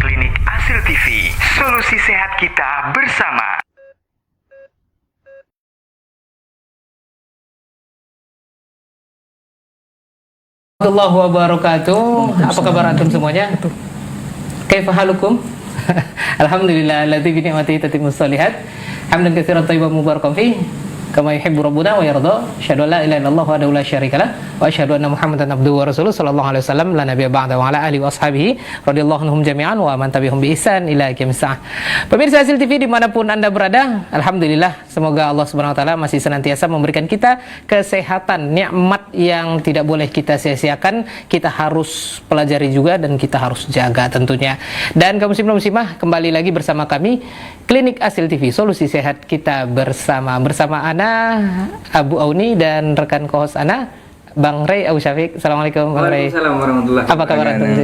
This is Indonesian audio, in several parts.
Klinik Asil TV, solusi sehat kita bersama. Warahmatullahi wabarakatuh. Apa kabar antum semuanya? Kaifa halukum? Alhamdulillah alladzi bi ni'matihi tatimmus shalihat. Hamdan katsiran thayyiban mubarakan fi kama yuhibbu rabbuna wa yarda. Asyhadu an la ilaha illallah wahdahu la syarikalah wa asyhadu anna Muhammadan abduhu wa rasuluhu sallallahu alaihi wasallam la nabiyya ba'da wa ala alihi wa ashabihi radhiyallahu anhum jami'an wa man tabi'ahum bi ihsan ila yaumil saah. Pemirsa Asil TV dimanapun Anda berada, alhamdulillah semoga Allah Subhanahu wa taala masih senantiasa memberikan kita kesehatan, nikmat yang tidak boleh kita sia-siakan. Kita harus pelajari juga dan kita harus jaga tentunya. Dan kaum muslimin muslimah, kembali lagi bersama kami Klinik Asil TV, solusi sehat kita bersama Ana Abu Auni dan rekan co-host Ana Bang Ray Abu Syafiq. Assalamualaikum Bang Ray. Waalaikumsalam warahmatullahi Apa kabar antum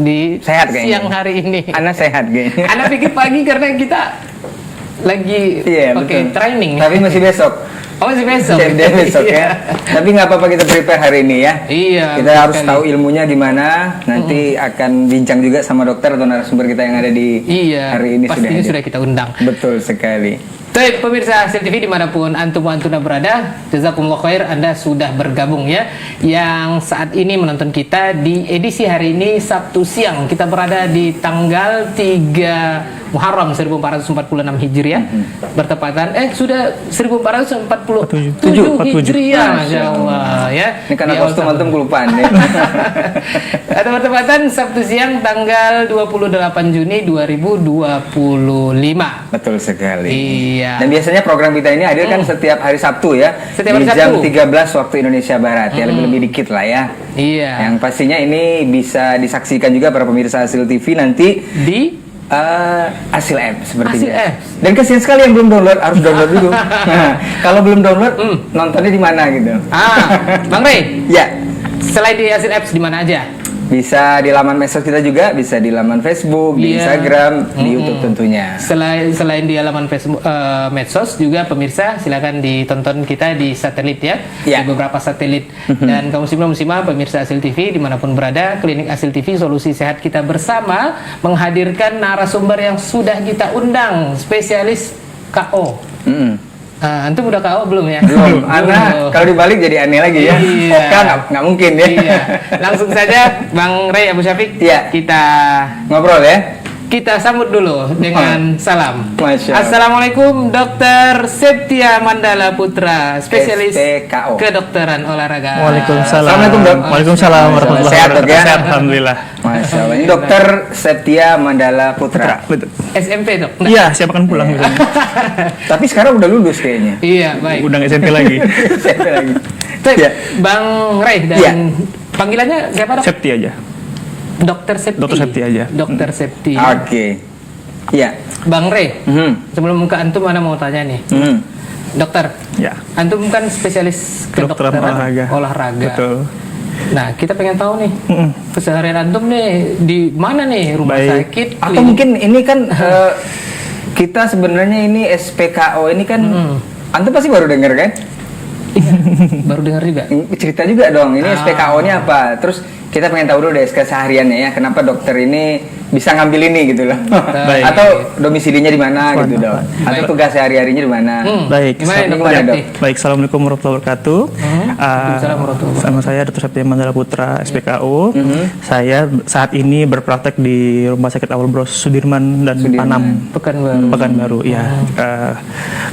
di sehat kayaknya. Siang hari ini? Ana sehat kayaknya. Ana pikir pagi karena kita lagi training. Tapi masih besok. Oh, masih besok. Jadi besok ya. Tapi nggak apa-apa, kita prepare hari ini ya. Iya. Kita harus tahu ilmunya di mana. Nanti akan bincang juga sama dokter atau narasumber kita yang ada di hari ini. Pastinya sudah kita undang. Betul sekali. Baik, pemirsa Asil TV dimanapun antum berada, jazakumullah khair, Anda sudah bergabung ya. Yang saat ini menonton kita di edisi hari ini Sabtu siang. Kita berada di tanggal 3 Muharram 1446 Hijriah. Bertepatan sudah 1447 Hijriah, Masya Allah ya. Ini karena kostum antum kelupaan ya. Atau bertepatan Sabtu siang tanggal 28 Juni 2025. Betul sekali. Iya. Dan biasanya program kita ini hadir kan setiap hari Sabtu ya. Setiap hari di jam Sabtu. 13 waktu Indonesia Barat ya, lebih-lebih dikit lah ya. Iya. Yang pastinya ini bisa disaksikan juga para pemirsa Asil TV nanti di Asil App sepertinya. Asil App. Dan kasihan sekali yang belum download, harus download dulu. Nah, kalau belum download, nontonnya di mana gitu? Bang Ray. Ya. Selain di Asil Apps di mana aja? Bisa di laman medsos kita juga, bisa di laman Facebook, di Instagram, di YouTube tentunya. Selain di laman Facebook, medsos juga pemirsa silakan ditonton kita di satelit ya, di beberapa satelit. Dan kaum muslimah pemirsa Asil TV dimanapun berada, Klinik Asil TV solusi sehat kita bersama menghadirkan narasumber yang sudah kita undang, spesialis KO. Antum udah KO belum ya? Belum. Ana kalau dibalik jadi aneh lagi ya. Iya. Oka nggak mungkin ya. Iya. Langsung saja Bang Ray Abu Syafiq. Iya. Kita ngobrol ya. Kita sambut dulu dengan salam. Masya Allah. Assalamualaikum Dr. Septia Mandala Putra, spesialis SPKO. kedokteran olahraga. Waalaikumsalam. Assalamualaikum dok. Waalaikumsalam warahmatullahi Sehat dok ya. Sehat, alhamdulillah. Masya Allah. Ini Dokter Septia Mandala Putra. Betul. SMP dok. Iya, siapa kan pulang gitu. Tapi sekarang udah lulus kayaknya. Iya baik. Udah SMP lagi. SMP lagi. Baik, Bang Ray dan panggilannya siapa dok? Septi aja. Dokter Septi. Dokter Septi aja. Dokter Septi. Oke. Iya. Bang Ray, sebelum ke antum mana mau tanya nih. Dokter, Ya. antum kan spesialis kedokteran olahraga. Betul. Nah, kita pengen tahu nih, keseharian antum nih di mana nih, rumah sakit? Atau mungkin ini kan kita sebenarnya ini SPKO ini kan antum pasti baru dengar kan? Iya, baru dengar juga. Cerita juga dong, ini SPKO-nya apa? Terus kita pengen tahu dulu deh kesehariannya ya, kenapa dokter ini bisa ngambil ini gitu loh. Atau domisilinya di mana gitu dong. Atau tugas sehari-harinya di mana. Baik. Gimana dok? Baik, assalamualaikum warahmatullahi wabarakatuh. Sama saya Dr. Septia Mandala Putra, SPKO. Saya saat ini berpraktek di Rumah Sakit Awal Bros Sudirman dan Panam, Pekanbaru. Ya.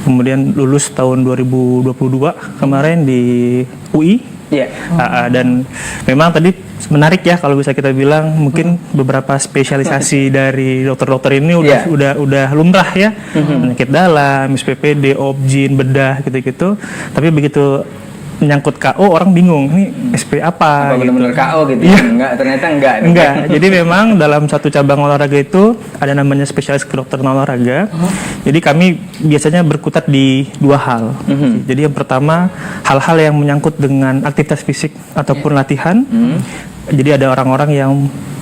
Kemudian lulus tahun 2022 kemarin di UI. Dan memang tadi menarik ya kalau bisa kita bilang, mungkin beberapa spesialisasi dari dokter-dokter ini udah lumrah ya, penyakit dalam, SPPD, obgyn, bedah gitu-gitu. Tapi begitu menyangkut KO orang bingung, ini SP apa gitu. Benar-benar KO gitu. Enggak, ternyata enggak. Jadi memang dalam satu cabang olahraga itu ada namanya spesialis kedokteran olahraga. Jadi kami biasanya berkutat di dua hal. Jadi yang pertama, hal-hal yang menyangkut dengan aktivitas fisik ataupun latihan. Jadi ada orang-orang yang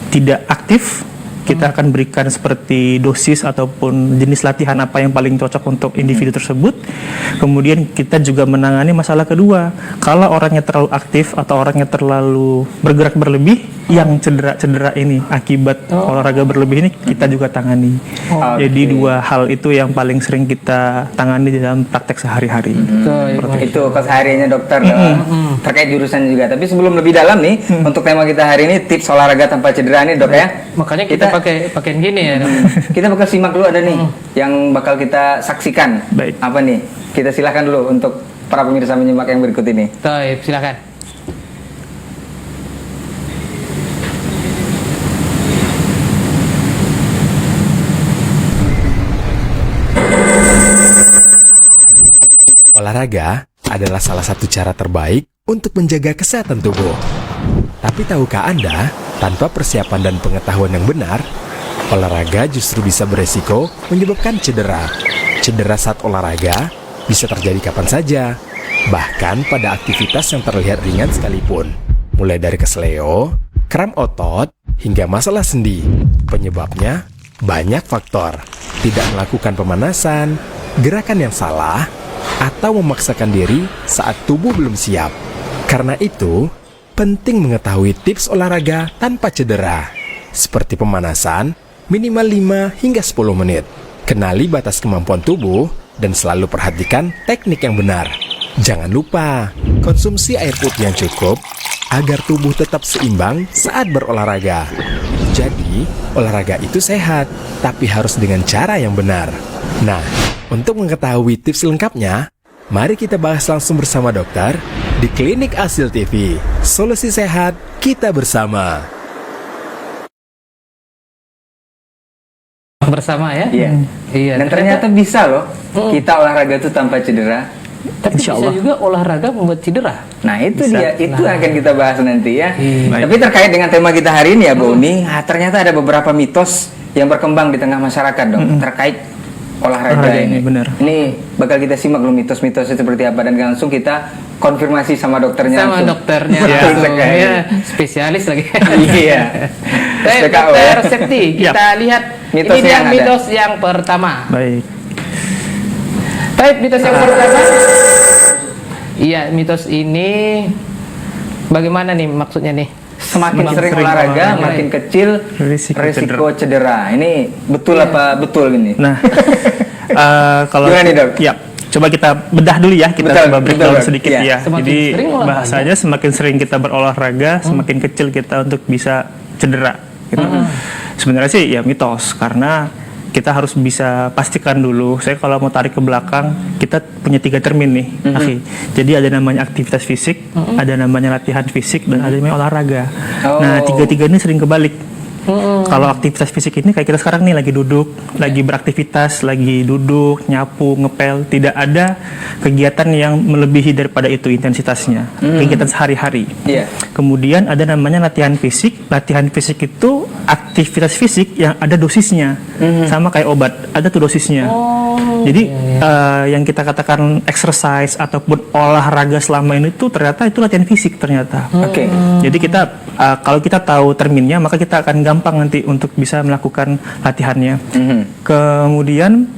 tidak aktif kita akan berikan seperti dosis ataupun jenis latihan apa yang paling cocok untuk individu tersebut. Kemudian kita juga menangani masalah kedua, kalau orangnya terlalu aktif atau orangnya terlalu bergerak berlebih, yang cedera ini akibat olahraga berlebih ini kita juga tangani. Jadi dua hal itu yang paling sering kita tangani di dalam praktek sehari-hari. Itu kesehariannya dokter terkait jurusannya juga. Tapi sebelum lebih dalam nih, untuk tema kita hari ini tips olahraga tanpa cedera nih dok ya. Makanya kita pakaiin gini ya dok. Kita bakal simak dulu ada nih yang bakal kita saksikan. Baik. Apa nih? Kita silahkan dulu untuk para pemirsa menyimak yang berikut ini. Baik, silakan. Olahraga adalah salah satu cara terbaik untuk menjaga kesehatan tubuh. Tapi tahukah Anda, tanpa persiapan dan pengetahuan yang benar, olahraga justru bisa beresiko menyebabkan cedera. Cedera saat olahraga bisa terjadi kapan saja, bahkan pada aktivitas yang terlihat ringan sekalipun. Mulai dari kesleo, kram otot, hingga masalah sendi. Penyebabnya banyak faktor. Tidak melakukan pemanasan, gerakan yang salah, atau memaksakan diri saat tubuh belum siap. Karena itu, penting mengetahui tips olahraga tanpa cedera. Seperti pemanasan, minimal 5 hingga 10 menit. Kenali batas kemampuan tubuh dan selalu perhatikan teknik yang benar. Jangan lupa, konsumsi air putih yang cukup agar tubuh tetap seimbang saat berolahraga. Jadi, olahraga itu sehat, tapi harus dengan cara yang benar. Nah, untuk mengetahui tips lengkapnya, mari kita bahas langsung bersama dokter di Klinik Asil TV. Solusi sehat kita bersama. Bersama ya? Iya. Dan ternyata bisa loh kita olahraga itu tanpa cedera. Tapi bisa juga olahraga membuat cedera. Nah itu Bisa. dia, itu akan kita bahas nanti ya. Baik. Tapi terkait dengan tema kita hari ini ya Bu Uni, ternyata ada beberapa mitos yang berkembang di tengah masyarakat dong terkait olahraga ini. Benar. Ini bakal kita simak dulu mitos-mitosnya seperti apa dan langsung kita konfirmasi sama dokternya. Sama langsung. dokternya Betul langsung. sekali. Ya, spesialis lagi. Iya. Baik, SPKO Dokter ya. Septi, kita lihat Mitos ini dia yang ada. mitos yang pertama. Baik. Baik, mitos yang pertama. Iya, mitos ini bagaimana nih maksudnya nih? Semakin Semakin sering sering olahraga, olahraga, makin kecil Risiko cedera. Ini betul apa betul ini? Nah, kalau Gimana nih, Dok? Ya, coba kita bedah dulu ya, kita Betul, coba breakdown betul, Dok. sedikit Iya. ya. Semakin Jadi sering olahraga. bahasanya semakin sering kita berolahraga, semakin kecil kita untuk bisa cedera. Gitu. Sebenarnya sih ya mitos, karena kita harus bisa pastikan dulu. Saya kalau mau tarik ke belakang, kita punya 3 termin nih, Akhi. Jadi ada namanya aktivitas fisik, ada namanya latihan fisik, dan ada namanya olahraga. Nah, 3-3 ini sering kebalik. Kalau aktivitas fisik ini kayak kita sekarang nih lagi duduk, lagi beraktivitas, lagi duduk, nyapu, ngepel, tidak ada kegiatan yang melebihi daripada itu intensitasnya. Kegiatan sehari-hari. Iya. Kemudian ada namanya latihan fisik. Latihan fisik itu aktivitas fisik yang ada dosisnya. Sama kayak obat, ada tuh dosisnya. Jadi yang kita katakan exercise ataupun olahraga selama ini tuh ternyata itu latihan fisik ternyata. Oke. Jadi kita kalau kita tahu terminnya, maka kita akan gampang nanti untuk bisa melakukan latihannya. Kemudian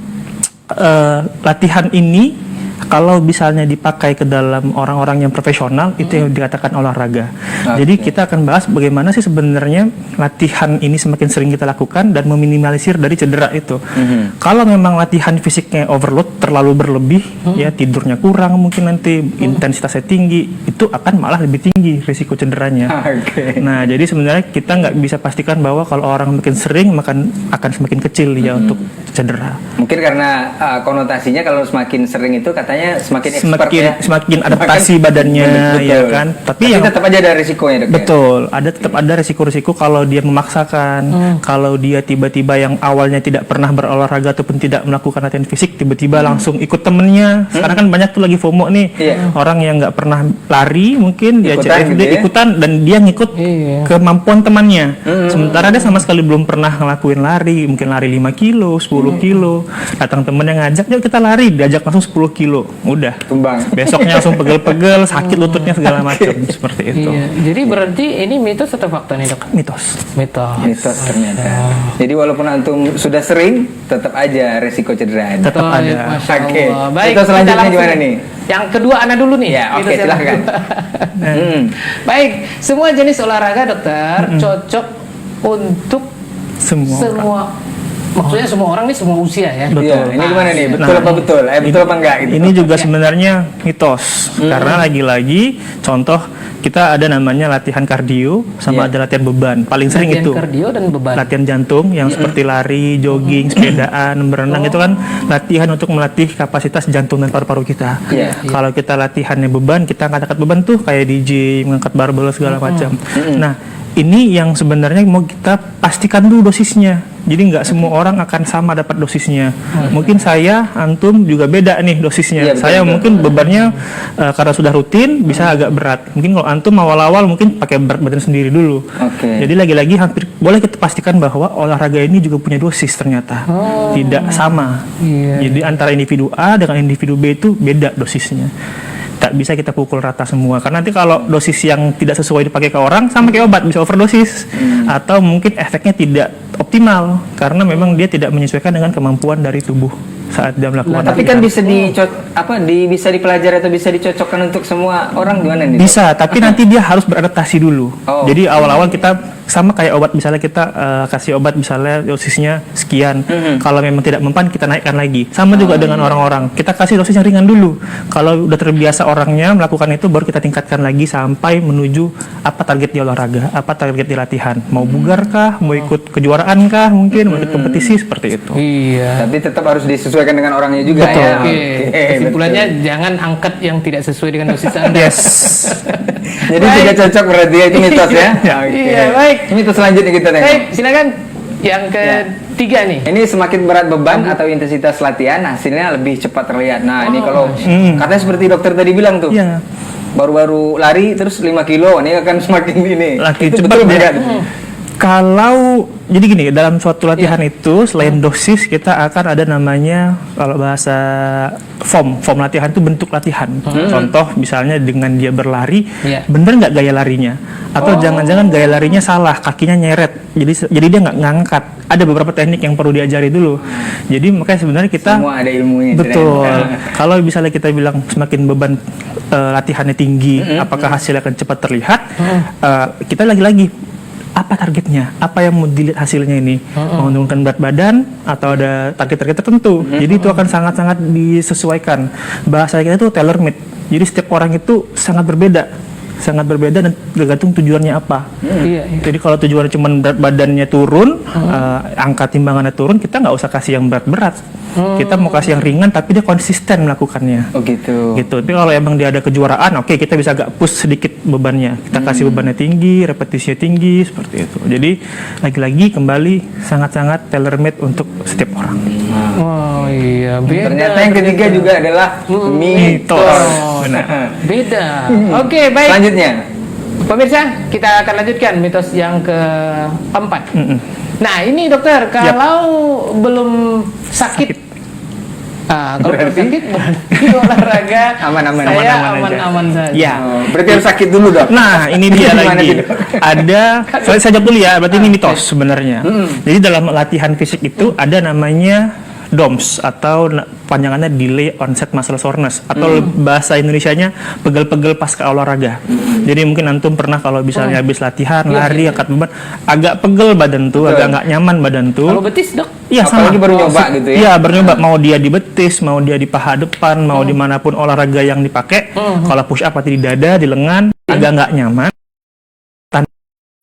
latihan ini kalau misalnya dipakai ke dalam orang-orang yang profesional, itu yang dikatakan olahraga. Jadi kita akan bahas bagaimana sih sebenarnya latihan ini semakin sering kita lakukan dan meminimalisir dari cedera itu. Kalau memang latihan fisiknya overload, terlalu berlebih, ya tidurnya kurang mungkin nanti, intensitasnya tinggi, itu akan malah lebih tinggi risiko cederanya. Nah, jadi sebenarnya kita nggak bisa pastikan bahwa kalau orang makin sering akan semakin kecil ya untuk cedera. Mungkin karena konotasinya kalau semakin sering itu katanya semakin expert ya. Semakin adaptasi badannya, Betul. ya kan. Tapi yang tetap aja ada risikonya dok. betul, tetap ada risiko-risiko kalau dia memaksakan, kalau dia tiba-tiba yang awalnya tidak pernah berolahraga ataupun tidak melakukan latihan fisik, tiba-tiba langsung ikut temennya. Sekarang kan banyak tuh lagi FOMO nih, orang yang nggak pernah lari mungkin dia CFD ikutan dan dia ngikut kemampuan temannya. Sementara dia sama sekali belum pernah ngelakuin lari, mungkin lari 5 kilo, 10 kilo, datang temennya ngajak, yuk kita lari, diajak langsung 10 kilo. udah. Tumbang. Besoknya langsung pegel-pegel, sakit lututnya segala macam seperti itu. Iya. Jadi berarti ini mitos atau fakta nih dok? Mitos. Mitos ternyata. Jadi walaupun antum sudah sering, tetap aja resiko cedera. Tetap Baik, ada. Masya Oke. Allah. Baik, Mitos selanjutnya kita langsung- gimana nih? Yang kedua Ana dulu nih. Ya, oke, Mitos yang silahkan. kedua. Baik, semua jenis olahraga dokter cocok untuk Semua. maksudnya semua orang nih semua usia ya. Betul. Iya, ini gimana nih? Betul Nah, apa betul? Betul apa enggak gitu? Ini juga sebenarnya mitos karena lagi-lagi contoh kita ada namanya latihan kardio sama Iya. ada latihan beban. Paling sering Latihan itu kardio dan beban. latihan jantung yang seperti lari, jogging, sepedaan, berenang itu kan latihan untuk melatih kapasitas jantung dan paru-paru kita. Iya. Kalau kita latihannya beban, kita angkat-angkat beban tuh kayak di gym, ngangkat barbel segala macam. Nah, ini yang sebenarnya mau kita pastikan dulu dosisnya. Jadi nggak semua orang akan sama dapat dosisnya. Mungkin saya, antum juga beda nih dosisnya. Iya, betul, Saya betul. mungkin bebannya karena sudah rutin bisa agak berat. Mungkin kalau antum awal-awal mungkin pakai berat badan sendiri dulu. Oke. Jadi lagi-lagi hampir boleh kita pastikan bahwa olahraga ini juga punya dosis ternyata. Tidak sama. Iya. Jadi antara individu A dengan individu B itu beda dosisnya. Tak bisa kita pukul rata semua karena nanti kalau dosis yang tidak sesuai dipakai ke orang sama kayak obat bisa overdosis atau mungkin efeknya tidak optimal karena memang dia tidak menyesuaikan dengan kemampuan dari tubuh saat dia melakukan Tapi kan latihan. bisa bisa dipelajari atau bisa dicocokkan untuk semua orang gimana nih? Dok? Bisa, tapi nanti dia harus beradaptasi dulu. Oh. Jadi awal-awal kita sama kayak obat, misalnya kita kasih obat misalnya dosisnya sekian. Kalau memang tidak mempan kita naikkan lagi. Sama juga dengan orang-orang. Kita kasih dosis yang ringan dulu. Kalau udah terbiasa orangnya melakukan itu baru kita tingkatkan lagi sampai menuju apa target di olahraga, apa target di latihan. Mau bugar kah, mau ikut kejuaraan kah, mungkin mau ikut kompetisi seperti itu. Iya. Tapi tetap harus disesuaikan dengan orangnya juga Betul. ya. Oke. Oke, Kesimpulannya betul. jangan angkat yang tidak sesuai dengan dosis Anda. Yes. Jadi Baik. tidak cocok berarti ya, itu mitos ya. Oke. Iya, baik. Mitos selanjutnya kita tengok. Baik, silakan yang ketiga nih. Ini semakin berat beban atau intensitas latihan hasilnya lebih cepat terlihat. Nah, ini kalau katanya seperti dokter tadi bilang tuh. Iya. Baru-baru lari terus 5 kilo, ini akan semakin ini. Laki Itu cepat betul dia. enggak? Kalau jadi gini, dalam suatu latihan itu selain dosis kita akan ada namanya kalau bahasa form latihan itu bentuk latihan. Contoh misalnya dengan dia berlari, Iya. bener nggak gaya larinya? Atau jangan-jangan gaya larinya salah, kakinya nyeret. Jadi dia nggak ngangkat. Ada beberapa teknik yang perlu diajari dulu. Jadi makanya sebenarnya kita Semua ada ilmunya. betul. ternyata. Kalau misalnya kita bilang semakin beban latihannya tinggi, apakah hasilnya akan cepat terlihat? Kita lagi-lagi apa targetnya? Apa yang mau dilihat hasilnya ini? Menurunkan berat badan atau ada target-target tertentu? Jadi itu akan sangat-sangat disesuaikan. Bahasa kita itu tailor made. Jadi setiap orang itu sangat berbeda dan tergantung tujuannya apa. Iya, iya. Jadi kalau tujuannya cuma berat badannya turun, angka timbangannya turun, kita nggak usah kasih yang berat-berat. Kita mau kasih yang ringan tapi dia konsisten melakukannya. Oh gitu. Gitu. Tapi kalau emang dia ada kejuaraan, oke kita bisa agak push sedikit bebannya. Kita kasih bebannya tinggi, repetisinya tinggi, seperti itu. Jadi lagi-lagi kembali sangat-sangat tailor made untuk setiap orang. Oh iya, beda. Ternyata yang ketiga juga adalah mitos. Benar. Beda. Oke, baik. Selanjutnya. Pemirsa, kita akan lanjutkan mitos yang keempat. Nah, ini dokter, kalau belum sakit, kalau belum Berarti? sakit berarti olahraga Aman-aman, saya aman-aman aja. aman-aman saja. Ya. Oh, berarti harus sakit dulu dok. Nah, ini dia Gimana lagi. gitu? Ada, saya jawab dulu ya, berarti ini mitos sebenarnya. Jadi dalam latihan fisik itu ada namanya DOMS atau panjangannya Delay Onset Muscle Soreness atau bahasa Indonesianya pegel-pegel pasca olahraga. Jadi mungkin antum pernah kalau misalnya habis latihan, lari, angkat beban, agak pegel badan tuh, Betul. agak nggak nyaman badan tuh. Kalau betis, Dok? Iya sama. Apalagi baru nyoba gitu ya. Iya baru nyoba, mau dia di betis, mau dia di paha depan, mau dimanapun olahraga yang dipakai. Kalau push up atau di dada, di lengan, agak nggak nyaman.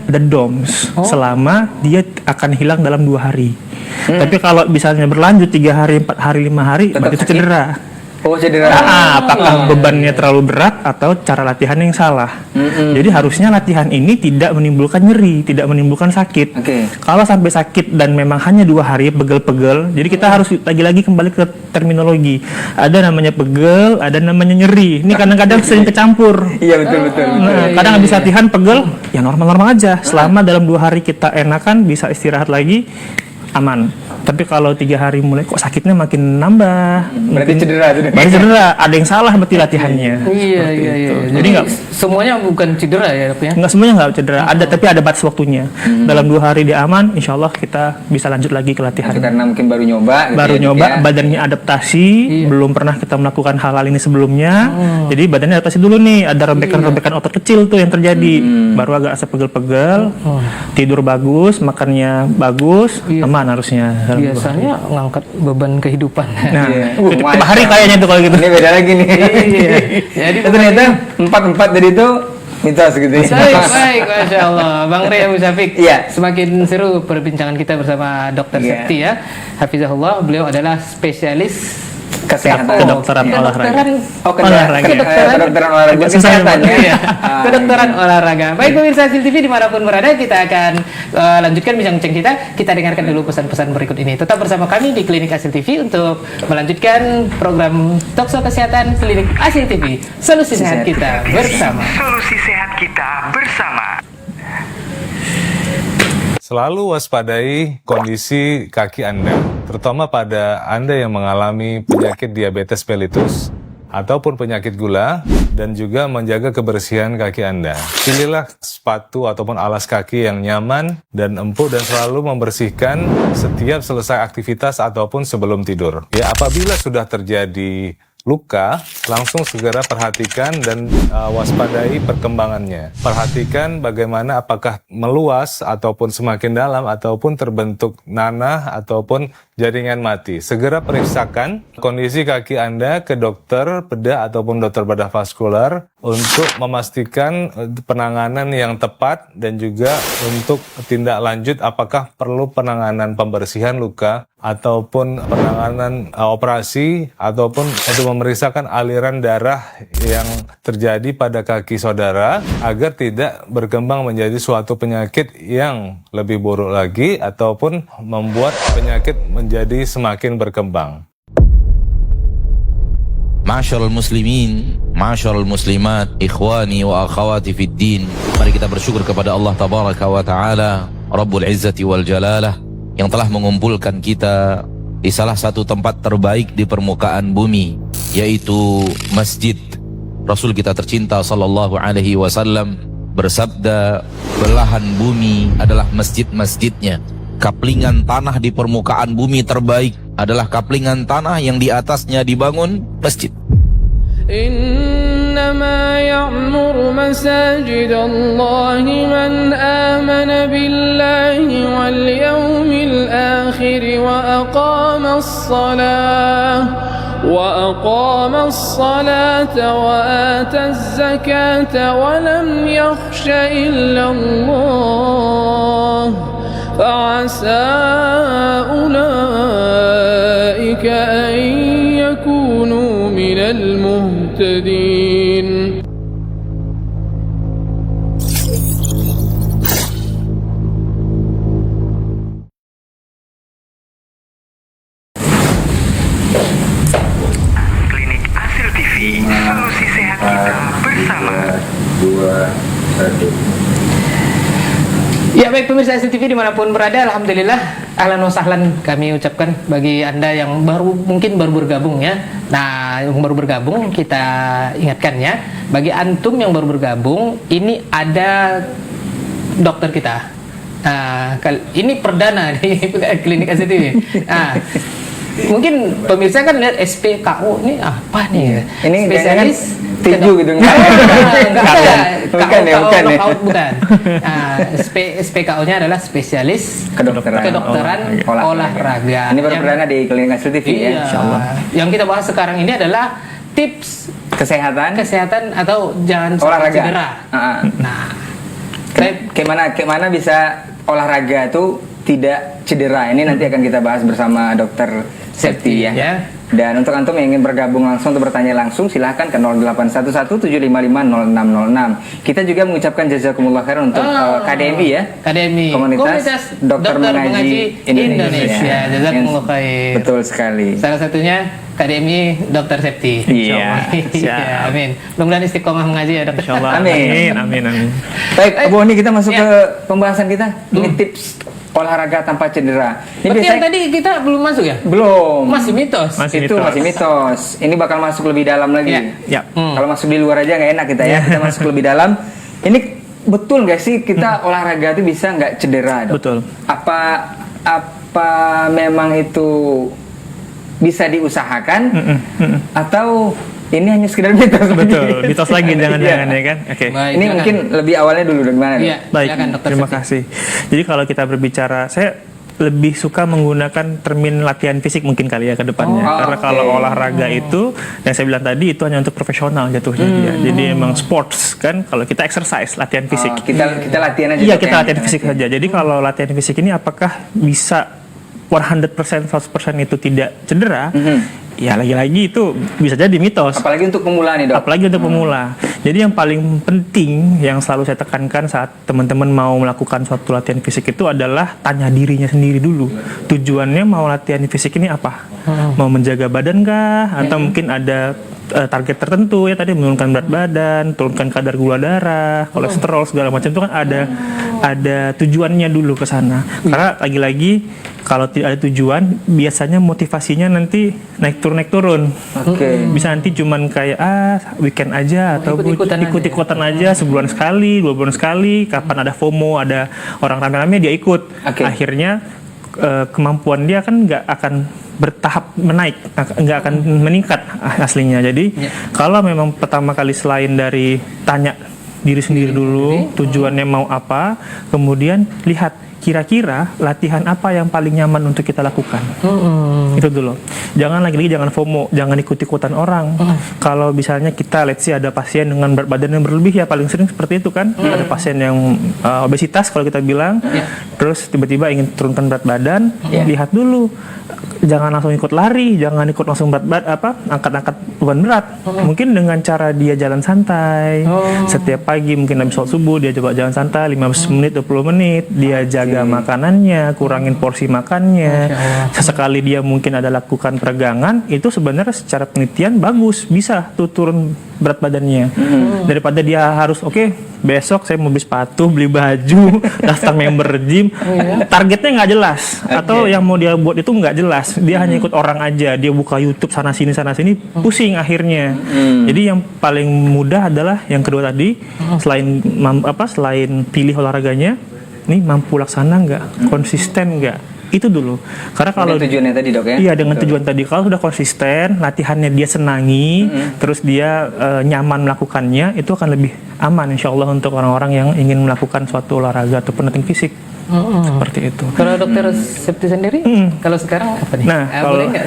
Ada DOMS selama dia akan hilang dalam 2 hari. Tapi kalau misalnya berlanjut 3 hari, 4 hari, 5 hari, Tetap berarti itu sakit. cedera. Oh cedera. Apakah bebannya terlalu berat atau cara latihan yang salah? Jadi harusnya latihan ini tidak menimbulkan nyeri, tidak menimbulkan sakit. Oke. Kalau sampai sakit dan memang hanya 2 hari pegel-pegel, jadi kita harus lagi-lagi kembali ke terminologi. Ada namanya pegel, ada namanya nyeri. Ini kadang-kadang sering kecampur. Iya betul betul. Nah, kadang habis latihan pegel, ya normal-normal aja. Selama dalam 2 hari kita enakan, bisa istirahat lagi, aman. Tapi kalau 3 hari mulai kok sakitnya makin nambah, Berarti cedera tuh. berarti cedera. Ada yang salah berarti latihannya. Iya. Jadi nggak semuanya bukan cedera ya dok ya? nggak semuanya nggak cedera. Ada tapi ada batas waktunya. Dalam 2 hari dia aman, insya Allah kita bisa lanjut lagi ke latihan. Itu karena mungkin baru nyoba. Gitu Baru ya, nyoba, ya. badannya adaptasi, belum pernah kita melakukan hal-hal ini sebelumnya. Jadi badannya adaptasi dulu nih. Ada rebekan-rebekan otot kecil tuh yang terjadi. Baru agak asa pegel-pegel, tidur bagus, makannya bagus, aman harusnya. Biasanya ngangkat beban kehidupan. Nah, Iya. itu tiap hari kayaknya tuh kalau gitu. Ini beda lagi nih. Iya. Jadi ternyata 4 tadi itu mitos gitu ya. Baik, Masya Allah. Bang Rey Abu Syafiq, Iya. semakin seru perbincangan kita bersama Dr. Iya. Septi ya. Hafizahullah, beliau adalah spesialis Kesehatan. Kedokteran olahraga. Kedokteran olahraga. Susah Kesehatan ya. Iya. Kedokteran olahraga. Baik pemirsa Hasil TV dimanapun berada, kita akan lanjutkan bincang-bincang kita. Kita dengarkan dulu pesan-pesan berikut ini. Tetap bersama kami di Klinik Hasil TV untuk melanjutkan program Talkshow Kesehatan Klinik Hasil TV. Solusi sehat kita bersama. Solusi sehat kita bersama. Selalu waspadai kondisi kaki Anda, terutama pada Anda yang mengalami penyakit diabetes mellitus ataupun penyakit gula, dan juga menjaga kebersihan kaki Anda. Pilihlah sepatu ataupun alas kaki yang nyaman dan empuk dan selalu membersihkan setiap selesai aktivitas ataupun sebelum tidur. Ya, apabila sudah terjadi luka, langsung segera perhatikan dan waspadai perkembangannya. Perhatikan bagaimana apakah meluas ataupun semakin dalam ataupun terbentuk nanah ataupun jaringan mati. Segera periksakan kondisi kaki Anda ke dokter bedah ataupun dokter bedah vaskular untuk memastikan penanganan yang tepat dan juga untuk tindak lanjut apakah perlu penanganan pembersihan luka ataupun penanganan operasi ataupun untuk memeriksakan aliran darah yang terjadi pada kaki saudara agar tidak berkembang menjadi suatu penyakit yang lebih buruk lagi ataupun membuat penyakit menjadi semakin berkembang. Ma'asyiral muslimin, ma'asyiral muslimat, ikhwani wa akhawati fid din. Mari kita bersyukur kepada Allah tabaraka wa taala, Rabbul Izzati wal Jalalah, yang telah mengumpulkan kita di salah satu tempat terbaik di permukaan bumi, yaitu masjid. Rasul kita tercinta sallallahu alaihi wasallam bersabda, belahan bumi adalah masjid-masjidnya. Kaplingan tanah di permukaan bumi terbaik adalah kaplingan tanah yang di atasnya dibangun masjid. إنما يعمر مساجد الله من آمن بالله واليوم الآخر وأقام الصلاة وآتى الزكاة ولم يخش إلا الله فعسى أولئك أن يكونوا من المهتدين. Klinik Hasil TV, solusi sehat kita bersama. 2, 1. Ya baik pemirsa Hasil TV dimanapun berada, alhamdulillah ahlan wa sahlan kami ucapkan bagi anda yang mungkin baru bergabung ya. Nah yang baru bergabung kita ingatkan ya, bagi antum yang baru bergabung ini ada dokter kita. Nah ini perdana di Klinik Hasil TV. Nah mungkin pemirsa kan lihat SPKO ini apa nih? Ini spesialis tinju gitu enggak ada. Bukan ya. Bukan. Nah, SPKO-nya adalah spesialis kedokteran olahraga. Ini baru perdana di Klinik Hasil TV ya, insyaallah. Yang kita bahas sekarang ini adalah tips kesehatan atau jangan olahraga. Cedera. Nah, Kemana bisa olahraga itu tidak cedera. Ini nanti akan kita bahas bersama Dokter Septi ya. Dan untuk antum yang ingin bergabung langsung untuk bertanya langsung, silahkan ke 0811-755-0606. Kita juga mengucapkan jazakumullah khairan untuk KDMI ya. KDMI, Komunitas Dokter Mengaji Indonesia. Jazakumullah khair. Betul sekali. Salah satunya KDMI Dokter Septi. Iya. Iya, amin. Mudah-mudahan istiqomah mengaji ya dokter. Insyaallah. Amin. Baik, Bu Oni, kita masuk ke pembahasan kita. Ini tips olahraga tanpa cedera. Ini Berarti yang tadi kita belum masuk ya? belum. Masih mitos. Masih mitos. Ini bakal masuk lebih dalam lagi. Ya. Kalau masuk di luar aja nggak enak kita ya. Kita masuk lebih dalam. Ini betul nggak sih kita olahraga itu bisa nggak cedera, Dok? Betul. Apa memang itu bisa diusahakan atau ini hanya sekedar mitos? Betul, mitos lagi jangan-jangan ya kan. Oke. Baik, Ini silakan. mungkin lebih awalnya dulu dari mana? Dok? Iya, Baik, silakan, Dokter terima Septi. kasih. Jadi kalau kita berbicara, saya lebih suka menggunakan termin latihan fisik mungkin kali ya ke depannya. Karena kalau olahraga itu, yang saya bilang tadi itu hanya untuk profesional jatuhnya dia. Jadi emang sports kan, kalau kita exercise, latihan fisik. Kita latihan aja. Iya, Dok, kita ya? latihan fisik saja. Jadi kalau latihan fisik ini apakah bisa 100% 100% itu tidak cedera? Ya lagi-lagi itu bisa jadi mitos. Apalagi untuk pemula nih, Dok. Apalagi untuk pemula. Jadi yang paling penting yang selalu saya tekankan saat teman-teman mau melakukan suatu latihan fisik itu adalah tanya dirinya sendiri dulu. Tujuannya mau latihan fisik ini apa? Mau menjaga badan kah? Atau mungkin ada target tertentu ya tadi menurunkan berat badan, turunkan kadar gula darah, kolesterol segala macam itu kan ada tujuannya dulu ke sana. Karena lagi-lagi kalau tidak ada tujuan, biasanya motivasinya nanti naik turun. Oke. Bisa nanti cuman kayak weekend aja atau ikut-ikutan aja sebulan sekali, 2 bulan sekali, kapan ada FOMO, ada orang rame-rame dia ikut. Oke. Akhirnya kemampuan dia kan nggak akan bertahap menaik, nggak akan meningkat aslinya. Jadi kalau memang pertama kali selain dari tanya diri sendiri dulu tujuannya mau apa, kemudian lihat kira-kira latihan apa yang paling nyaman untuk kita lakukan. Itu dulu. Jangan lagi-lagi jangan FOMO, jangan ikut-ikutan orang. Kalau misalnya kita let's say ada pasien dengan berat badan yang berlebih, ya paling sering seperti itu kan. Ada pasien yang obesitas kalau kita bilang, terus tiba-tiba ingin turunkan berat badan, lihat dulu. Jangan langsung ikut lari, jangan ikut langsung angkat-angkat beban berat. Mungkin dengan cara dia jalan santai. Setiap pagi mungkin habis sholat subuh dia coba jalan santai 15 menit, 20 menit, dia jaga makanannya, kurangin porsi makannya. Sesekali dia mungkin ada lakukan peregangan, itu sebenarnya secara penelitian bagus, bisa tuh turun berat badannya. Daripada dia harus besok saya mau beli sepatu, beli baju, daftar member gym, targetnya nggak jelas, atau yang mau dia buat itu nggak jelas, dia hanya ikut orang aja, dia buka YouTube sana sini pusing akhirnya. Jadi yang paling mudah adalah yang kedua tadi, selain pilih olahraganya, nih mampu laksana nggak, konsisten nggak, itu dulu. Karena kalau tujuannya tadi, Dok, ya? Iya, dengan tujuan tadi. Kalau sudah konsisten, latihannya dia senangi, terus dia nyaman melakukannya, itu akan lebih aman insya Allah untuk orang-orang yang ingin melakukan suatu olahraga atau latihan fisik. Seperti itu. Kalau Dokter Septi sendiri, kalau sekarang apa nih? Nah, boleh nggak?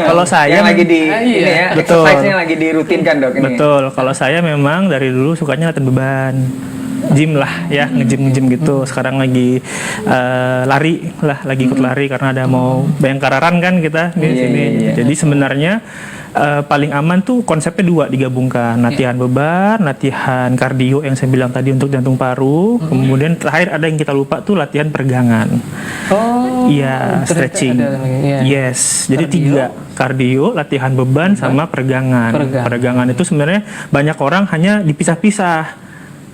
kalau saya yang lagi di ini ya, betul. exercise-nya lagi dirutinkan, Dok, ini. Betul. Kalau saya memang dari dulu sukanya latihan beban. Gym lah ya, nge-gym gitu. Sekarang lagi lari lah, lagi ikut lari karena ada mau Bayangkara Run kan kita di sini. Jadi sebenarnya paling aman tuh konsepnya 2 digabungkan, latihan beban, latihan kardio yang saya bilang tadi untuk jantung paru, kemudian terakhir ada yang kita lupa tuh latihan peregangan. Iya, stretching. Yes, jadi 3, kardio, latihan beban sama peregangan. Peregangan itu sebenarnya banyak orang hanya dipisah-pisah.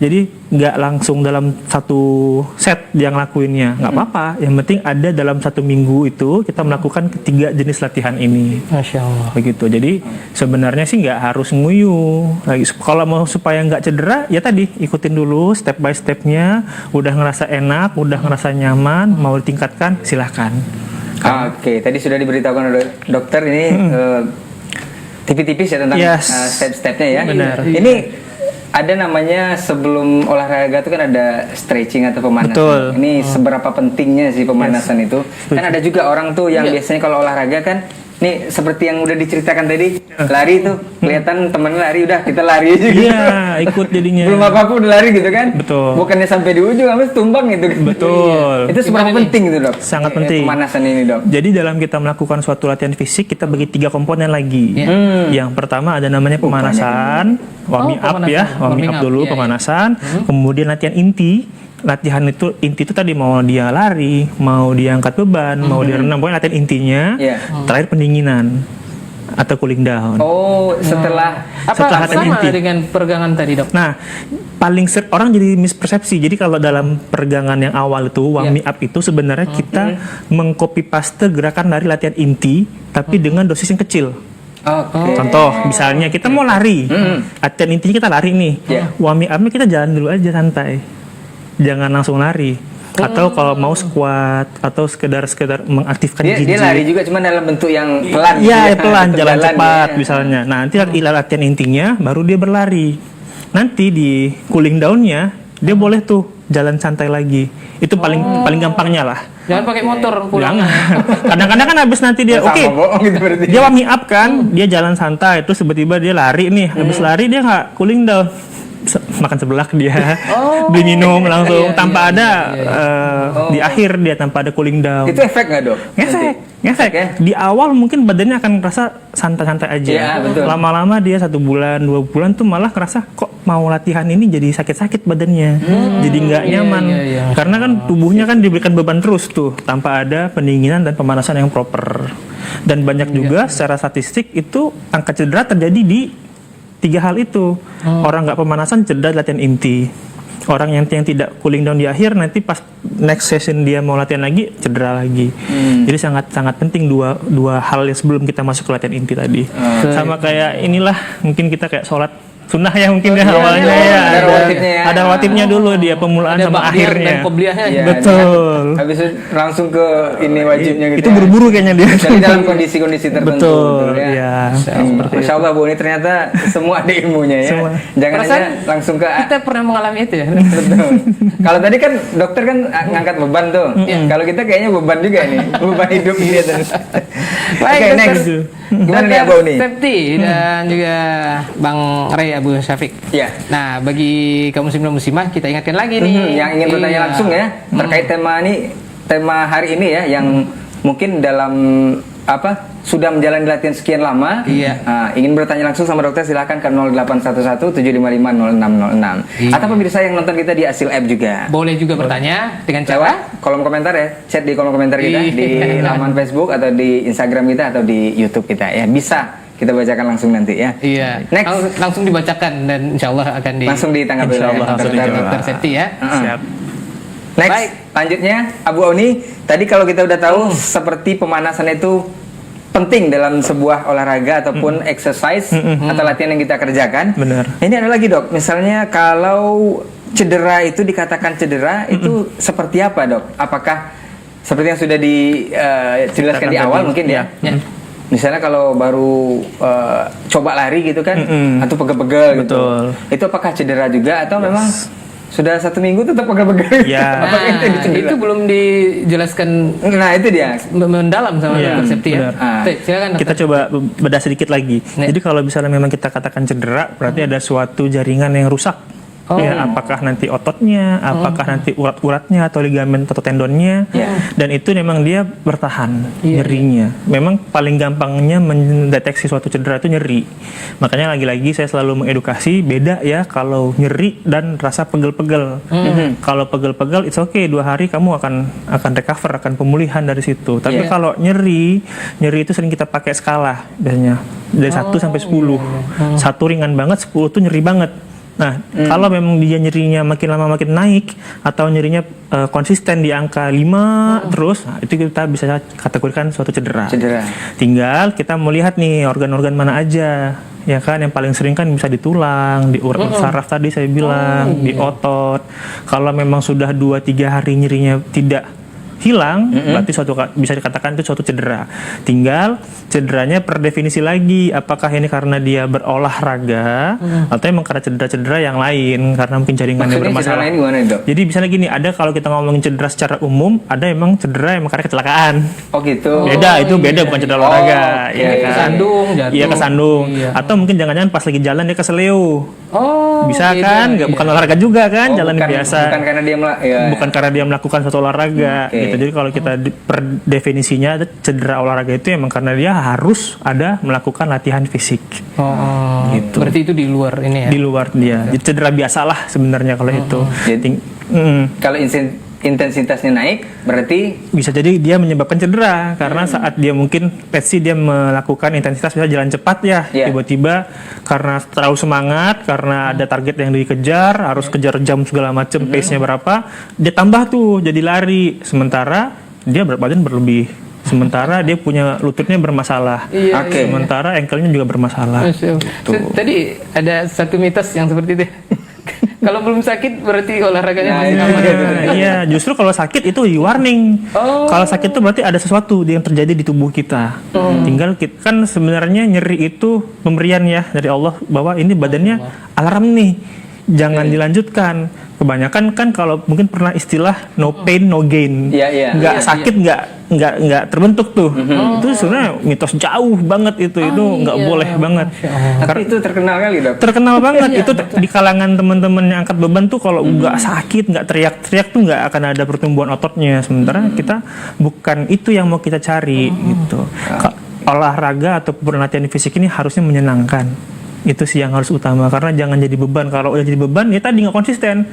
Jadi nggak langsung dalam satu set dia ngelakuinnya, nggak apa-apa. Yang penting ada dalam 1 minggu itu kita melakukan 3 jenis latihan ini. Masya Allah. Begitu. Jadi sebenarnya sih nggak harus nguyuh. Kalau mau supaya nggak cedera, ya tadi ikutin dulu step by stepnya. Udah ngerasa enak, udah ngerasa nyaman, mau ditingkatkan silahkan. Oke, tadi sudah diberitahukan oleh dokter ini tipis-tipis ya tentang step-stepnya ya. Benar. Ini ada namanya sebelum olahraga itu kan ada stretching atau pemanasan. Betul. Ini seberapa pentingnya sih pemanasan itu? Kan ada juga orang tuh yang biasanya kalau olahraga kan, nih seperti yang udah diceritakan tadi, lari tuh kelihatan temennya lari, udah kita lari aja gitu. Iya, ikut jadinya. Belum apa-apa udah lari gitu kan? Betul. Bukannya sampai di ujung, habis tumbang gitu. Betul. Itu seberapa penting itu, Dok? Sangat penting. Pemanasan ini, Dok. Jadi dalam kita melakukan suatu latihan fisik, kita bagi 3 komponen lagi. Yang pertama ada namanya pemanasan, warming up ya, warming up dulu, pemanasan. Kemudian latihan inti. Latihan itu inti itu tadi mau dia lari, mau dia angkat beban, mau dia renang, pokoknya latihan intinya. Terakhir pendinginan. atau cooling down. Oh, setelah Apa latihan sama inti. dengan peregangan tadi, Dok? Nah, orang jadi mispersepsi. Jadi kalau dalam peregangan yang awal itu warm up itu sebenarnya kita mengcopy paste gerakan dari latihan inti tapi dengan dosis yang kecil. Oke. Contoh, misalnya kita mau lari, latihan intinya kita lari nih, warm up-nya kita jalan dulu aja santai, jangan langsung lari. Atau kalau mau squat atau sekedar mengaktifkan Dia jinjit. lari juga cuma dalam bentuk yang pelan. Iya, pelan, Tetap jalan cepat ya. misalnya. Nah, nanti latihan intinya baru dia berlari. Nanti di cooling down-nya dia boleh tuh jalan santai lagi. Itu paling gampangnya lah. Jangan pakai motor pulang. Kadang-kadang kan habis nanti dia Sama oke. bohong gitu berarti. Dia warming up kan, dia jalan santai, terus tiba-tiba dia lari nih. Habis lari dia nggak cooling down. Makan seblak dia, beli minum langsung tanpa ada di akhir dia tanpa ada cooling down. Itu efek nggak, Dok? Ngefek ya? Di awal mungkin badannya akan rasa santai-santai aja. Iya, betul. Lama-lama dia 1 bulan, 2 bulan tuh malah ngerasa kok mau latihan ini jadi sakit-sakit badannya, jadi nggak nyaman. Karena kan tubuhnya kan diberikan beban terus tuh tanpa ada pendinginan dan pemanasan yang proper. Dan banyak juga secara statistik itu angka cedera terjadi di 3 hal itu. Orang nggak pemanasan cedera latihan inti. Orang yang tidak cooling down di akhir nanti pas next session dia mau latihan lagi cedera lagi. Jadi sangat penting dua hal yang sebelum kita masuk ke latihan inti tadi. Sama kayak inilah mungkin kita kayak sholat sunnah ya mungkin awalnya ya. Ada rawatibnya dulu dia pemulaan Ada sama ba'diyah akhirnya. dan qobliyahnya. Iya, Betul. Habis itu langsung ke ini wajibnya gitu. Itu buru-buru kayaknya dia. Tapi dalam kondisi-kondisi tertentu. Betul, ya. ya. Masya Allah Bu, ini ternyata semua ada ilmunya ya. Semua. Jangan Perasaan aja langsung ke Kita pernah mengalami itu ya. Betul. Kalau tadi kan dokter kan ngangkat beban tuh. Kalau kita kayaknya beban juga nih, beban hidup dia terus. Baik, Oke, Dokter. next. Gimana nih Abu nih? Septi dan juga Bang Ray Abu Syafiq. Iya. Nah, bagi kaum muslim dan muslimah kita ingatkan lagi nih Yang ingin bertanya Iya. langsung ya terkait tema hari ini ya yang mungkin dalam sudah menjalani latihan sekian lama. Iya. Ingin bertanya langsung sama dokter silakan ke 0811 755 0606. Iya. Atau pemirsa yang nonton kita di Asil App juga. Boleh juga bertanya dengan cara Lewat kolom komentar ya, chat di kolom komentar kita Iya. di laman Facebook atau di Instagram kita atau di YouTube kita ya, bisa kita bacakan langsung nanti ya. Iya. Next. Langsung dibacakan dan insya Allah akan Langsung ditanggapi Insya Allah, langsung dijawab. Dokter Septi ya. Siap. Next, Baik. lanjutnya Abu Auni, tadi kalau kita udah tahu seperti pemanasan itu penting dalam sebuah olahraga ataupun exercise atau latihan yang kita kerjakan. Benar. Ini ada lagi Dok, misalnya kalau cedera itu dikatakan cedera itu seperti apa Dok? Apakah seperti yang sudah dijelaskan di awal mungkin ya? Misalnya kalau baru coba lari gitu kan, atau pegel-pegel gitu, Betul. itu apakah cedera juga atau memang sudah 1 minggu tetap pegel-pegel? Ya. Apakah itu cedera? Itu belum dijelaskan Nah itu dia. mendalam sama Iya, Dokter Septi ya. benar. Silakan Dokter. Kita coba bedah sedikit lagi. Nih. Jadi kalau misalnya memang kita katakan cedera, berarti ada suatu jaringan yang rusak. Ya, apakah nanti ototnya, apakah nanti urat-uratnya atau ligamen atau tendonnya, dan itu memang dia bertahan nyerinya. Memang paling gampangnya mendeteksi suatu cedera itu nyeri. Makanya lagi-lagi saya selalu mengedukasi beda ya kalau nyeri dan rasa pegel-pegel. Kalau pegel-pegel it's okay, 2 hari kamu akan recover, akan pemulihan dari situ. Tapi kalau nyeri itu sering kita pakai skala biasanya dari 1 sampai 10. 1 ringan banget, 10 tuh nyeri banget. Nah, kalau memang dia nyerinya makin lama makin naik atau nyerinya konsisten di angka 5 terus, nah, itu kita bisa kategorikan suatu cedera. Tinggal kita melihat nih organ-organ mana aja, ya kan, yang paling sering kan bisa di tulang, di urat saraf tadi saya bilang, di otot. Kalau memang sudah 2-3 hari nyerinya tidak hilang, berarti bisa dikatakan itu suatu cedera. Tinggal cederanya per definisi lagi, apakah ini karena dia berolahraga atau emang karena cedera-cedera yang lain, karena mungkin jaringannya bermasalah. Lain gimana, Dok? Jadi misalnya gini, ada kalau kita ngomongin cedera secara umum, ada emang cedera yang karena kecelakaan. Oh gitu. Beda, itu beda, bukan cedera olahraga. oke. Ya kan? Kesandung, jatuh. Iya, kesandung. Iya. Atau mungkin jangan-jangan pas lagi jalan dia keseleo. Oh, Bisa beda, kan? Nggak, iya. bukan olahraga juga kan, jalan bukan, biasa. Bukan karena dia Bukan karena dia melakukan suatu olahraga Oke. gitu. Jadi kalau kita per definisinya cedera olahraga itu emang karena dia harus ada melakukan latihan fisik. Oh, Gitu. berarti itu di luar ini ya. Di luar dia. Jadi cedera biasalah sebenarnya kalau itu. Jadi, kalau intensitasnya naik, berarti bisa jadi dia menyebabkan cedera karena saat dia mungkin let's say dia melakukan intensitas bisa jalan cepat ya, tiba-tiba karena terlalu semangat, karena ada target yang dikejar, harus kejar jam segala macam, pace-nya berapa, dia tambah tuh jadi lari, sementara dia berat badan berlebih, sementara dia punya lututnya bermasalah, sementara ankle-nya juga bermasalah. Tadi ada satu mitos yang seperti itu. Kalau belum sakit berarti olahraganya masih aman. Iya, justru kalau sakit itu warning. Kalau sakit itu berarti ada sesuatu yang terjadi di tubuh kita. Tinggal kita, kan sebenarnya nyeri itu pemberian ya dari Allah bahwa ini badannya alarm nih. Jangan dilanjutkan. Kebanyakan kan kalau mungkin pernah istilah no pain no gain. Nggak sakit nggak terbentuk tuh. Itu sebenarnya mitos jauh banget itu nggak boleh banget. Tapi itu terkenal kali dok. Terkenal banget itu di kalangan teman-teman yang angkat beban tuh kalau nggak sakit nggak teriak-teriak tuh nggak akan ada pertumbuhan ototnya. Sementara kita bukan itu yang mau kita cari gitu. Olahraga atau latihan fisik ini harusnya menyenangkan. Itu sih yang harus utama, karena jangan jadi beban. Kalau udah jadi beban ya tadi nggak konsisten,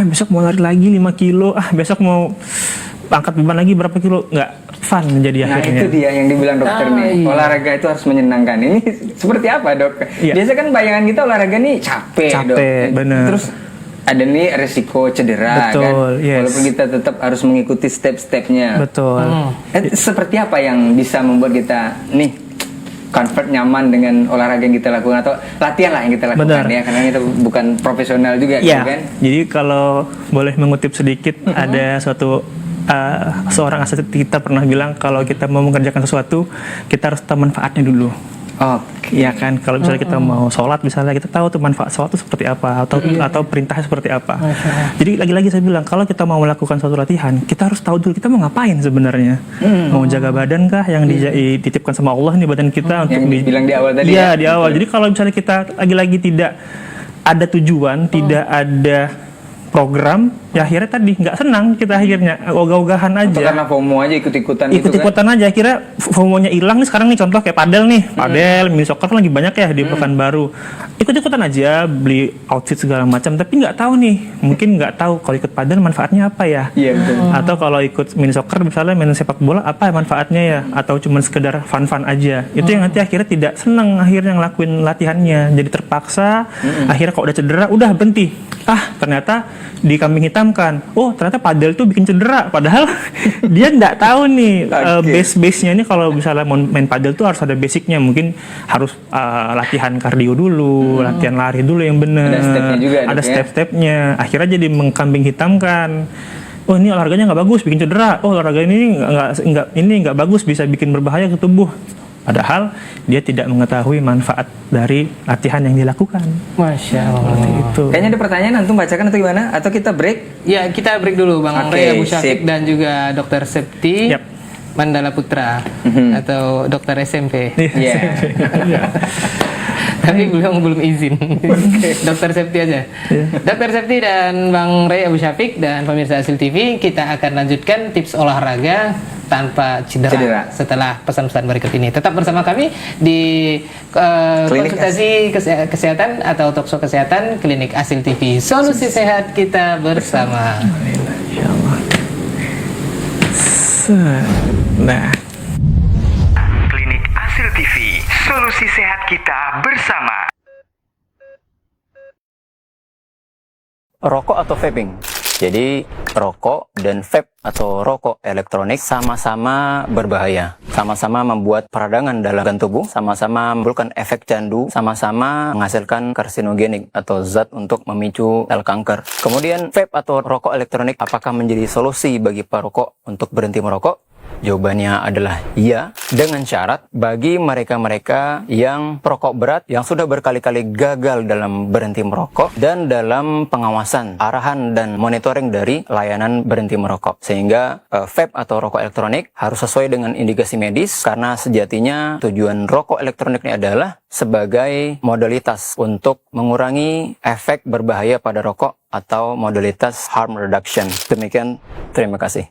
besok mau lari lagi 5 kilo, besok mau angkat beban lagi berapa kilo, nggak fun menjadi akhirnya. Itu dia yang dibilang dokter nih, olahraga itu harus menyenangkan. Ini seperti apa dok? Biasa kan bayangan kita olahraga nih capek dok. Bener. Terus ada nih resiko cedera. Betul, kan, walaupun kita tetap harus mengikuti step-stepnya. Betul. Seperti apa yang bisa membuat kita nih comfort, nyaman dengan olahraga yang kita lakukan atau latihan lah yang kita lakukan ya, karena kita bukan profesional juga gitu kan. Jadi kalau boleh mengutip sedikit, ada suatu seorang asatidz kita pernah bilang kalau kita mau mengerjakan sesuatu kita harus tahu manfaatnya dulu. Ya kan, kalau misalnya kita mau sholat misalnya, kita tahu tuh manfaat sholat itu seperti apa atau perintahnya seperti apa. Jadi lagi-lagi saya bilang kalau kita mau melakukan suatu latihan, kita harus tahu dulu kita mau ngapain sebenarnya. Mau jaga badan kah yang dititipkan sama Allah nih badan kita untuk bilang di awal tadi. Di awal. Jadi kalau misalnya kita lagi-lagi tidak ada tujuan, tidak ada program, ya akhirnya tadi nggak senang kita, akhirnya ogah-ogahan aja. Atau karena FOMO aja ikut-ikutan aja, akhirnya FOMO-nya hilang nih. Sekarang nih contoh kayak padel nih, mini soccer kan lagi banyak ya di Pekanbaru. Ikut-ikutan aja beli outfit segala macam, tapi nggak tahu nih, mungkin nggak tahu kalau ikut padel manfaatnya apa ya. Atau kalau ikut mini soccer misalnya main sepak bola apa ya manfaatnya ya, atau cuma sekedar fun-fun aja. Itu yang nanti akhirnya tidak senang akhirnya ngelakuin latihannya, jadi terpaksa. Akhirnya kalau udah cedera udah berhenti. Ternyata dikambing hitamkan. Ternyata padel tuh bikin cedera. Padahal dia nggak tahu nih base-nya ini. Kalau misalnya main padel tuh harus ada basicnya. Mungkin harus latihan kardio dulu, latihan lari dulu yang benar. Ada stepnya juga. Ada step-stepnya. Akhirnya jadi mengkambing hitamkan. Ini olahraganya nggak bagus, bikin cedera. Olahraga ini nggak bagus, bisa bikin berbahaya ke tubuh. Padahal dia tidak mengetahui manfaat dari latihan yang dilakukan. Masya Allah. Itu. Kayaknya ada pertanyaan, antum bacakan atau gimana? Atau kita break? Ya, kita break dulu Bang Ray Abu Syafiq dan juga Dr. Septi Mandala Putra atau Dr. SMP. Tapi belum izin. Dr. Septi aja. Dr. Septi dan Bang Ray Abu Syafiq dan pemirsa Asil TV, kita akan lanjutkan tips olahraga tanpa cedera setelah pesan-pesan berikut ini. Tetap bersama kami di konsultasi kesehatan atau talkshow kesehatan Klinik Asil TV. Solusi sehat kita bersama. Klinik Asil TV, solusi sehat kita bersama. Rokok atau vaping? Jadi rokok dan vape atau rokok elektronik sama-sama berbahaya, sama-sama membuat peradangan dalam organ tubuh, sama-sama menimbulkan efek candu, sama-sama menghasilkan karsinogenik atau zat untuk memicu sel kanker. Kemudian vape atau rokok elektronik apakah menjadi solusi bagi perokok untuk berhenti merokok? Jawabannya adalah iya, dengan syarat bagi mereka-mereka yang perokok berat, yang sudah berkali-kali gagal dalam berhenti merokok, dan dalam pengawasan, arahan, dan monitoring dari layanan berhenti merokok. Sehingga vape atau rokok elektronik harus sesuai dengan indikasi medis, karena sejatinya tujuan rokok elektronik ini adalah sebagai modalitas untuk mengurangi efek berbahaya pada rokok atau modalitas harm reduction. Demikian, terima kasih.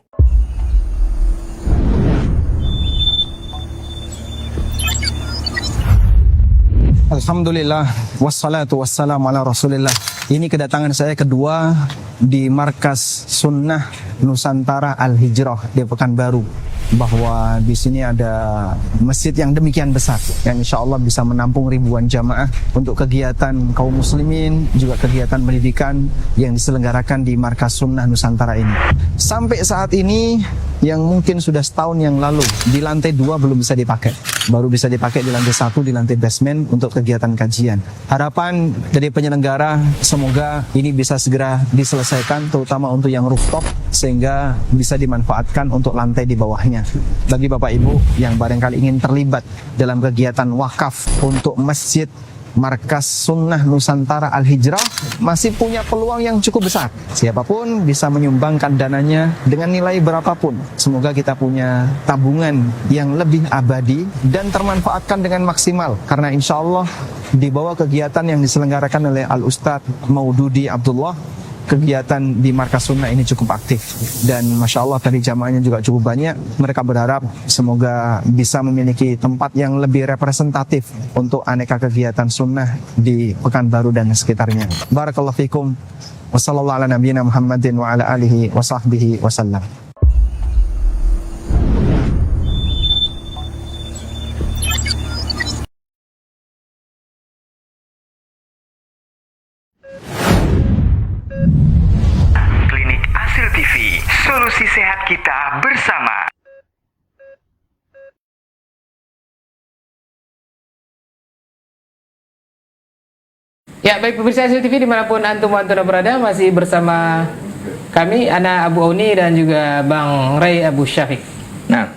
Alhamdulillah, wassalatu wassalamu ala rasulillah. Ini kedatangan saya kedua di Markas Sunnah Nusantara Al-Hijrah di Pekanbaru. Bahwa di sini ada masjid yang demikian besar yang insya Allah bisa menampung ribuan jamaah untuk kegiatan kaum muslimin, juga kegiatan pendidikan yang diselenggarakan di Markas Sunnah Nusantara ini. Sampai saat ini yang mungkin sudah setahun yang lalu di lantai 2 belum bisa dipakai, baru bisa dipakai di lantai 1 di lantai basement untuk kegiatan kajian. Harapan dari penyelenggara semoga ini bisa segera diselesaikan, terutama untuk yang rooftop, sehingga bisa dimanfaatkan untuk lantai di bawahnya. Bagi Bapak Ibu yang barangkali ingin terlibat dalam kegiatan wakaf untuk masjid Markas Sunnah Nusantara Al-Hijrah, masih punya peluang yang cukup besar. Siapapun bisa menyumbangkan dananya dengan nilai berapapun. Semoga kita punya tabungan yang lebih abadi dan termanfaatkan dengan maksimal. Karena insya Allah di bawah kegiatan yang diselenggarakan oleh Al-Ustadz Maududi Abdullah, kegiatan di Markas Sunnah ini cukup aktif. Dan Masya Allah tadi jamaahnya juga cukup banyak. Mereka berharap semoga bisa memiliki tempat yang lebih representatif untuk aneka kegiatan sunnah di Pekanbaru dan sekitarnya. Barakallahu fikum. Wassallallahu ala nabiyina Muhammadin wa ala alihi wa sahbihi wasallam. Solusi sehat kita bersama. Ya, baik pemirsa Hasil TV dimanapun antum berada, masih bersama kami, Ana Abu Auni dan juga Bang Ray Abu Syafiq. Nah,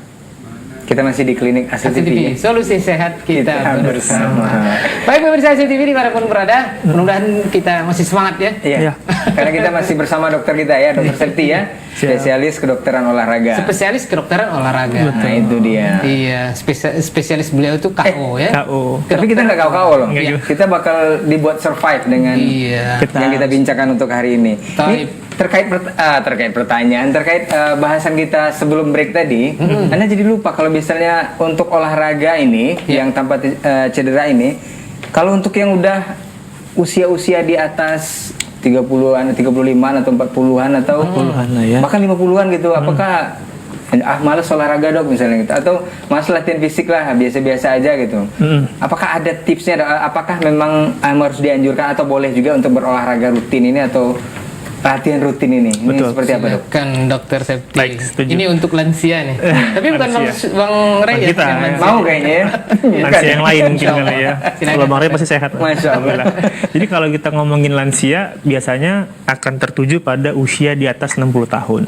kita masih di klinik Hasil TV. Solusi sehat kita bersama. Baik pemirsa Hasil TV dimanapun berada, mudah-mudahan kita masih semangat ya. Iya. Karena kita masih bersama dokter kita ya, Dokter Septi ya, spesialis kedokteran olahraga. Spesialis kedokteran olahraga. Nah itu dia. Iya, spesialis beliau itu KO ya. KO. Tapi kita nggak KO loh. Kita bakal dibuat survive dengan yang kita bincangkan untuk hari ini. Ini terkait bahasan kita sebelum break tadi, Anda jadi lupa kalau misalnya untuk olahraga ini yang tanpa cedera ini, kalau untuk yang udah usia-usia di atas 30-an, 35-an atau 40-an atau bahkan 50-an gitu, apakah malas olahraga dok misalnya gitu, atau malas latihan fisik lah, biasa-biasa aja gitu. Apakah ada tipsnya? Apakah memang harus dianjurkan atau boleh juga untuk berolahraga rutin ini atau latihan rutin ini? Ini seperti apa dok? Kan Dokter Septi. Baik, setuju. Ini untuk lansia nih. Tapi bukan Bang Ray ya. Kita mau kayaknya ya. Lansia yang lain mungkin kali ya. Kalau Bang Ray pasti sehat. Masya Allah. Jadi kalau kita ngomongin lansia, biasanya akan tertuju pada usia di atas 60 tahun.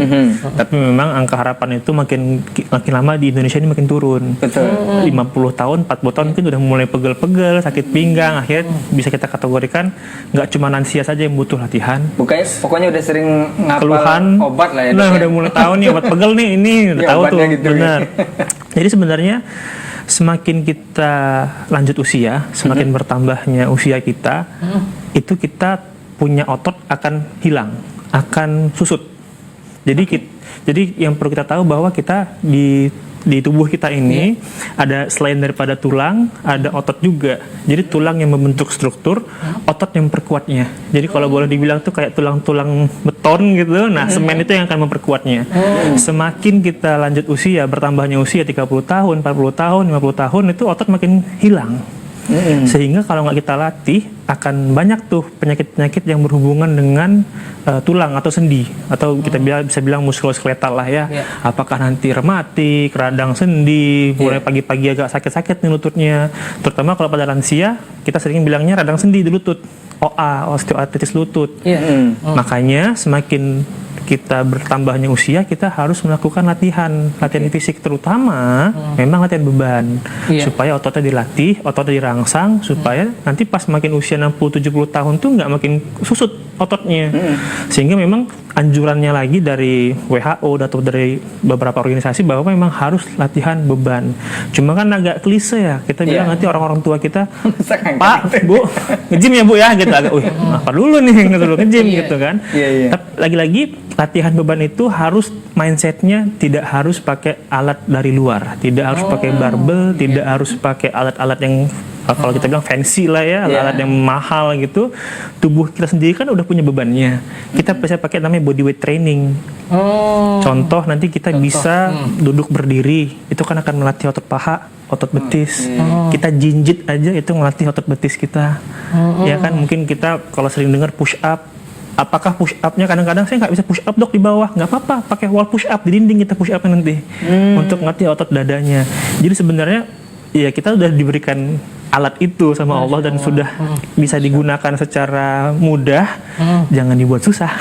Tapi memang angka harapan itu makin lama di Indonesia ini makin turun. Betul. 50 tahun, 40 tahun mungkin udah mulai pegel-pegel, sakit pinggang. Akhirnya bisa kita kategorikan nggak cuma lansia saja yang butuh latihan. Pokoknya udah sering ngapal keluhan obat lah ya. Nah, udah mulai tahu nih obat pegel nih, ini udah tahu tuh gitu, benar. Jadi sebenarnya semakin kita lanjut usia, semakin bertambahnya usia kita, itu kita punya otot akan hilang, akan susut. Jadi yang perlu kita tahu bahwa kita di tubuh kita ini ada selain daripada tulang, ada otot juga. Jadi tulang yang membentuk struktur, otot yang memperkuatnya. Jadi kalau boleh dibilang tuh kayak tulang-tulang beton gitu. Nah, semen itu yang akan memperkuatnya. Semakin kita lanjut usia, bertambahnya usia 30 tahun, 40 tahun, 50 tahun, itu otot makin hilang. Sehingga kalau nggak kita latih, akan banyak tuh penyakit-penyakit yang berhubungan dengan tulang atau sendi, atau kita bisa bilang muskuloskeletal lah ya. Apakah nanti rematik, radang sendi, mulai pagi-pagi agak sakit-sakit nih lututnya. Terutama kalau pada lansia, kita sering bilangnya radang sendi di lutut, OA, osteoartritis lutut. Makanya semakin kita bertambahnya usia, kita harus melakukan latihan fisik, terutama memang latihan beban, supaya ototnya dilatih, ototnya dirangsang, supaya nanti pas makin usia 60-70 tahun tuh nggak makin susut ototnya. Sehingga memang anjurannya lagi dari WHO atau dari beberapa organisasi bahwa memang harus latihan beban. Cuma kan agak klise ya, kita bilang nanti orang-orang tua kita, Pak, Bu, nge-gym ya Bu ya, gitu, agak, apa dulu nih nge-gym gitu kan. Tapi lagi-lagi latihan beban itu harus mindsetnya tidak harus pakai alat dari luar, tidak harus pakai barbel, tidak harus pakai alat-alat yang Kalau kita bilang fancy lah ya, alat yang mahal gitu, tubuh kita sendiri kan udah punya bebannya. Kita bisa pakai namanya body weight training. Contoh nanti kita bisa duduk berdiri, itu kan akan melatih otot paha, otot betis. Kita jinjit aja itu melatih otot betis kita. Ya kan, mungkin kita kalau sering dengar push up, apakah push up-nya kadang-kadang saya nggak bisa push up dok di bawah, nggak apa-apa, pakai wall push up di dinding kita push up nanti untuk ngelatih otot dadanya. Jadi sebenarnya ya kita udah diberikan alat itu sama Allah dan sudah bisa digunakan secara mudah. Jangan dibuat susah.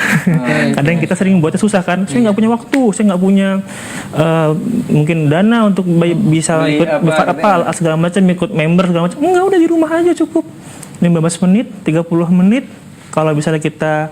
Kadang kita sering buatnya susah kan. Saya nggak punya waktu, saya nggak punya mungkin dana untuk bisa ikut apa segala macam, ikut member segala macam. Enggak, udah di rumah aja cukup 15 menit, 30 menit. Kalau misalnya kita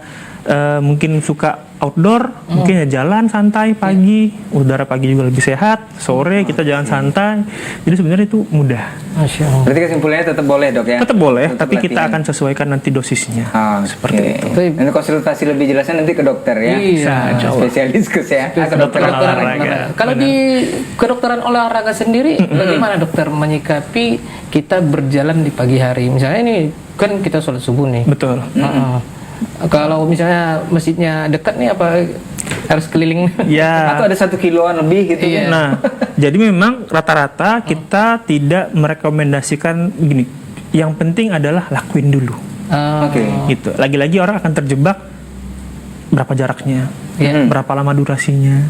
mungkin suka outdoor, mungkin ya jalan santai pagi, udara pagi juga lebih sehat, sore kita jalan santai. Jadi sebenarnya itu mudah. Masya Allah. Berarti kesimpulannya tetap boleh dok ya? Tetap boleh, tapi kita akan sesuaikan nanti dosisnya. Seperti itu. Nanti konsultasi lebih jelasnya nanti ke dokter ya. Spesialis kesehatan atau dokter olahraga. Kalau di kedokteran olahraga sendiri, bagaimana dokter menyikapi kita berjalan di pagi hari? Misalnya ini kan kita sholat subuh nih. Betul. Kalau misalnya masjidnya dekat nih, apa harus keliling? Ya. Atau ada 1 kiloan lebih gitu. Nah, jadi memang rata-rata kita tidak merekomendasikan gini. Yang penting adalah lakuin dulu. Gitu. Lagi-lagi orang akan terjebak berapa jaraknya, berapa lama durasinya,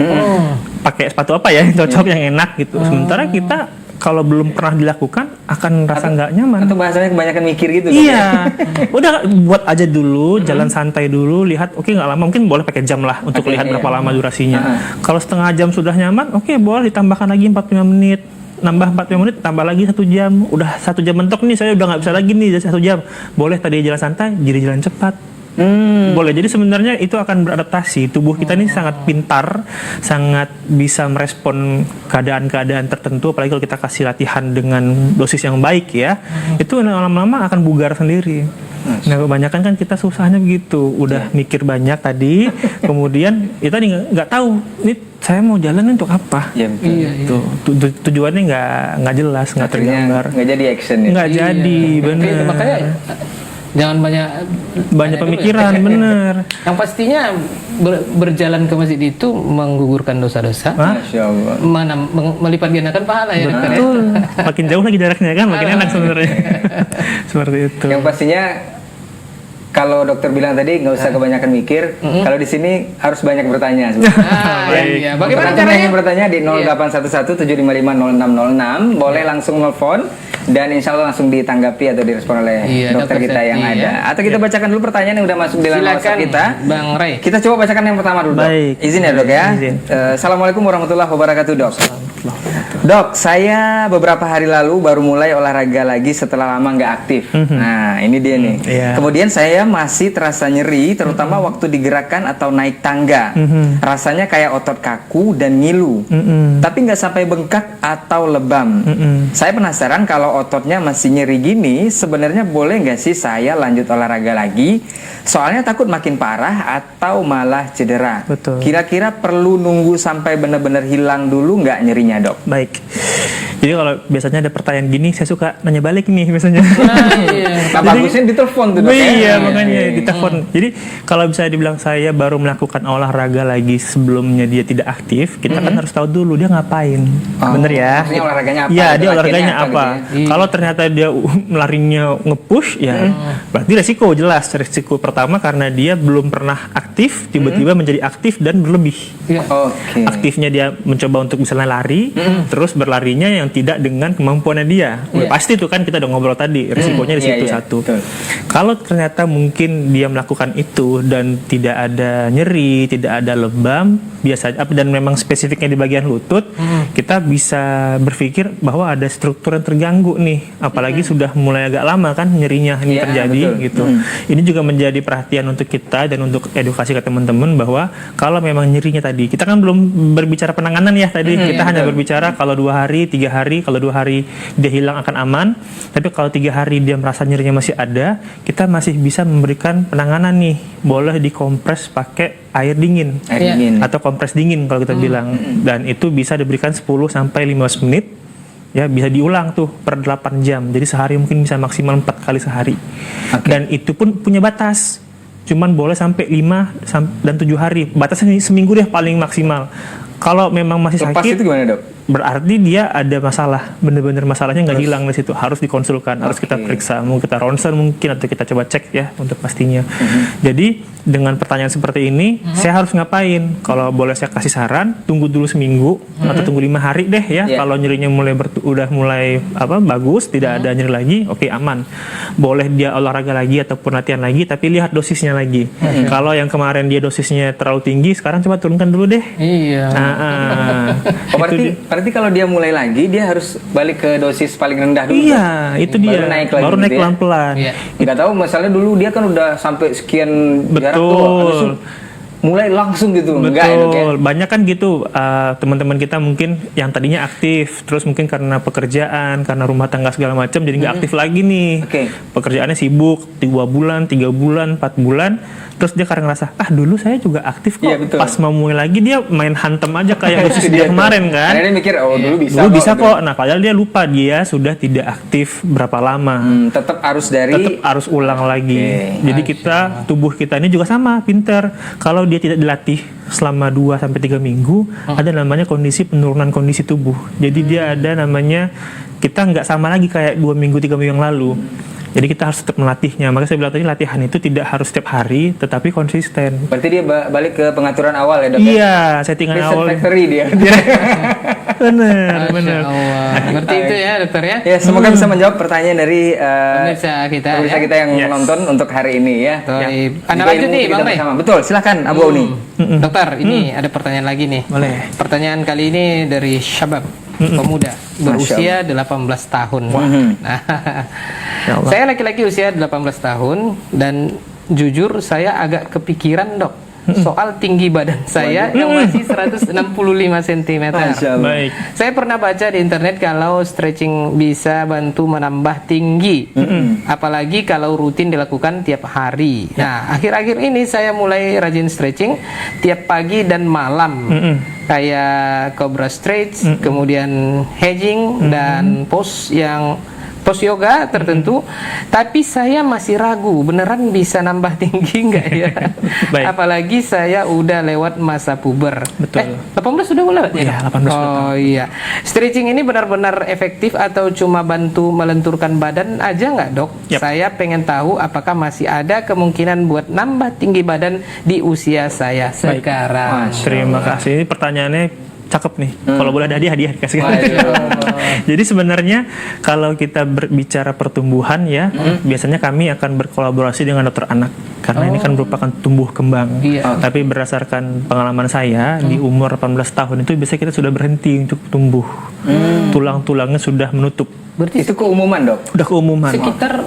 pakai sepatu apa ya yang cocok, yang enak gitu. Sementara kita kalau belum pernah dilakukan akan rasa nggak nyaman. Atau bahasanya kebanyakan mikir gitu. Iya. Udah buat aja dulu, jalan santai dulu, lihat oke nggak lama, mungkin boleh pakai jam lah untuk lihat berapa lama durasinya. Kalau setengah jam sudah nyaman, oke boleh ditambahkan lagi 45 menit. Nambah 45 menit, tambah lagi 1 jam. Udah 1 jam mentok nih, saya udah nggak bisa lagi nih 1 jam. Boleh tadi jalan santai, jadi jalan cepat. Boleh. Jadi sebenarnya itu akan beradaptasi. Tubuh kita ini sangat pintar, sangat bisa merespon keadaan-keadaan tertentu. Apalagi kalau kita kasih latihan dengan dosis yang baik ya, itu lama-lama akan bugar sendiri. Nah kebanyakan kan kita susahnya begitu, udah mikir banyak tadi, kemudian kita nggak tahu ini saya mau jalan untuk apa. Tujuannya nggak jelas, nggak tergambar, nggak jadi action ya. Nggak jadi, bener. Makanya jangan banyak pemikiran, bener. Yang pastinya berjalan ke masjid itu menggugurkan dosa-dosa. Masya Allah. Melipat gandakan pahala ya dokter. Betul. Makin jauh lagi jaraknya kan, makin enak sebenarnya. Seperti itu. Yang pastinya kalau dokter bilang tadi nggak usah kebanyakan mikir, kalau di sini harus banyak bertanya. Iya. Bagaimana caranya? Bertanya di 0811-755-0606, boleh langsung nelfon dan insya Allah langsung ditanggapi atau direspon oleh dokter kita yang ada. Atau kita bacakan dulu pertanyaan yang udah masuk di dalam WhatsApp kita. Bang Ray. Kita coba bacakan yang pertama dulu. Baik. Izin ya dok ya. Assalamualaikum warahmatullahi wabarakatuh dok. Dok, saya beberapa hari lalu baru mulai olahraga lagi setelah lama nggak aktif. Nah, ini dia nih. Kemudian saya masih terasa nyeri, terutama waktu digerakkan atau naik tangga. Rasanya kayak otot kaku dan ngilu. Tapi nggak sampai bengkak atau lebam. Saya penasaran kalau ototnya masih nyeri gini, sebenarnya boleh nggak sih saya lanjut olahraga lagi? Soalnya takut makin parah atau malah cedera. Betul. Kira-kira perlu nunggu sampai benar-benar hilang dulu nggak nyerinya dok? Baik. Jadi kalau biasanya ada pertanyaan gini, saya suka nanya balik nih biasanya. Bagusnya ditelepon tuh dok ya? Iya, makanya ditelepon. Jadi kalau bisa dibilang saya baru melakukan olahraga lagi sebelumnya dia tidak aktif, kita kan harus tahu dulu dia ngapain. Bener ya? Maksudnya olahraganya apa? Iya, dia olahraganya apa? Gitu ya? Kalau ternyata dia larinya nge-push, ya berarti resiko, jelas. Resiko pertama karena dia belum pernah aktif, tiba-tiba menjadi aktif dan berlebih. Aktifnya dia mencoba untuk misalnya lari, terus berlarinya yang tidak dengan kemampuannya dia. Pasti itu kan kita udah ngobrol tadi, risikonya di situ satu. Kalau ternyata mungkin dia melakukan itu dan tidak ada nyeri, tidak ada lebam, biasa dan memang spesifiknya di bagian lutut, kita bisa berpikir bahwa ada struktur yang terganggu nih, apalagi sudah mulai agak lama kan nyerinya ini terjadi gitu. Ini juga menjadi perhatian untuk kita dan untuk edukasi ke teman-teman bahwa kalau memang nyerinya tadi, kita kan belum berbicara penanganan ya tadi, kita hanya berbicara kalau 2 hari, 3 hari, kalau 2 hari dia hilang akan aman, tapi kalau 3 hari dia merasa nyerinya masih ada, kita masih bisa memberikan penanganan nih, boleh dikompres pakai air dingin dingin atau kompres dingin kalau kita bilang, dan itu bisa diberikan 10 sampai 15 menit ya bisa diulang tuh per 8 jam. Jadi sehari mungkin bisa maksimal 4 kali sehari. Dan itu pun punya batas. Cuman boleh sampai 5 dan 7 hari. Batasnya seminggu deh paling maksimal. Kalau memang masih Lepas sakit, itu gimana, Dok? berarti dia ada masalah, bener-bener masalahnya nggak hilang di situ, harus dikonsulkan, harus kita periksa, mau kita ronsen mungkin atau kita coba cek ya untuk pastinya. Jadi dengan pertanyaan seperti ini, saya harus ngapain? Kalau boleh saya kasih saran, tunggu dulu seminggu atau tunggu 5 hari deh ya. Kalau nyerinya udah mulai bagus, tidak ada nyeri lagi, oke, aman. Boleh dia olahraga lagi ataupun latihan lagi, tapi lihat dosisnya lagi. Kalau yang kemarin dia dosisnya terlalu tinggi, sekarang coba turunkan dulu deh. Iya. Berarti kalau dia mulai lagi, dia harus balik ke dosis paling rendah dulu. Iya, itu dia. Baru naik pelan-pelan. Nggak tahu, masalahnya dulu dia kan udah sampai sekian jarak tuh, mulai langsung gitu. Betul. Enggak, ya, Dok, ya? Banyak kan gitu teman-teman kita mungkin yang tadinya aktif, terus mungkin karena pekerjaan, karena rumah tangga segala macam, jadi nggak aktif lagi nih. Pekerjaannya sibuk 2 bulan, 3 bulan, 4 bulan. Terus dia karena ngerasa, dulu saya juga aktif kok. Pas mau mulai lagi dia main hantem aja kayak dosis dia kemarin kan. Karena dia mikir, dulu bisa kok. Nah, padahal dia lupa dia sudah tidak aktif berapa lama. Tetap harus ulang lagi. Jadi tubuh kita ini juga sama, pinter. Kalau dia tidak dilatih selama 2-3 minggu, ada namanya kondisi penurunan kondisi tubuh. Jadi dia ada namanya, kita nggak sama lagi kayak 2 minggu 3 minggu yang lalu. Jadi kita harus tetap melatihnya. Maka saya bilang tadi, latihan itu tidak harus setiap hari, tetapi konsisten. Berarti dia balik ke pengaturan awal ya, Dok? Iya, settingan awal. Factory dia. Benar. Ngerti itu ya, dokter ya? Ya, semoga bisa menjawab pertanyaan dari pemirsa kita yang menonton untuk hari ini ya. Anda lanjut nih, Bang Ray. Betul, silakan Abu Auni. Dokter, ini ada pertanyaan lagi nih. Boleh. Pertanyaan kali ini dari Syabab. Pemuda berusia 18 tahun. Nah, saya laki-laki usia 18 tahun dan jujur saya agak kepikiran, Dok, soal tinggi badan saya yang masih 165 cm. Baik. Saya pernah baca di internet kalau stretching bisa bantu menambah tinggi, apalagi kalau rutin dilakukan tiap hari. Nah, akhir-akhir ini saya mulai rajin stretching tiap pagi dan malam. Kayak cobra stretch, kemudian hedging dan pose yoga tertentu, tapi saya masih ragu beneran bisa nambah tinggi nggak ya? Apalagi saya udah lewat masa puber. Betul. 18 sudah lewat ya? Iya, 18 Oh iya. Stretching ini benar-benar efektif atau cuma bantu melenturkan badan aja nggak, Dok? Saya pengen tahu apakah masih ada kemungkinan buat nambah tinggi badan di usia saya sekarang. Terima kasih. Ini pertanyaannya cakep nih. Kalau boleh ada hadiah dikasih. Jadi sebenarnya kalau kita berbicara pertumbuhan ya, biasanya kami akan berkolaborasi dengan dokter anak karena ini kan merupakan tumbuh kembang. Tapi berdasarkan pengalaman saya di umur 18 tahun itu biasanya kita sudah berhenti untuk tumbuh. Tulang-tulangnya sudah menutup. Berarti itu keumuman, Dok? Udah keumuman. Sekitar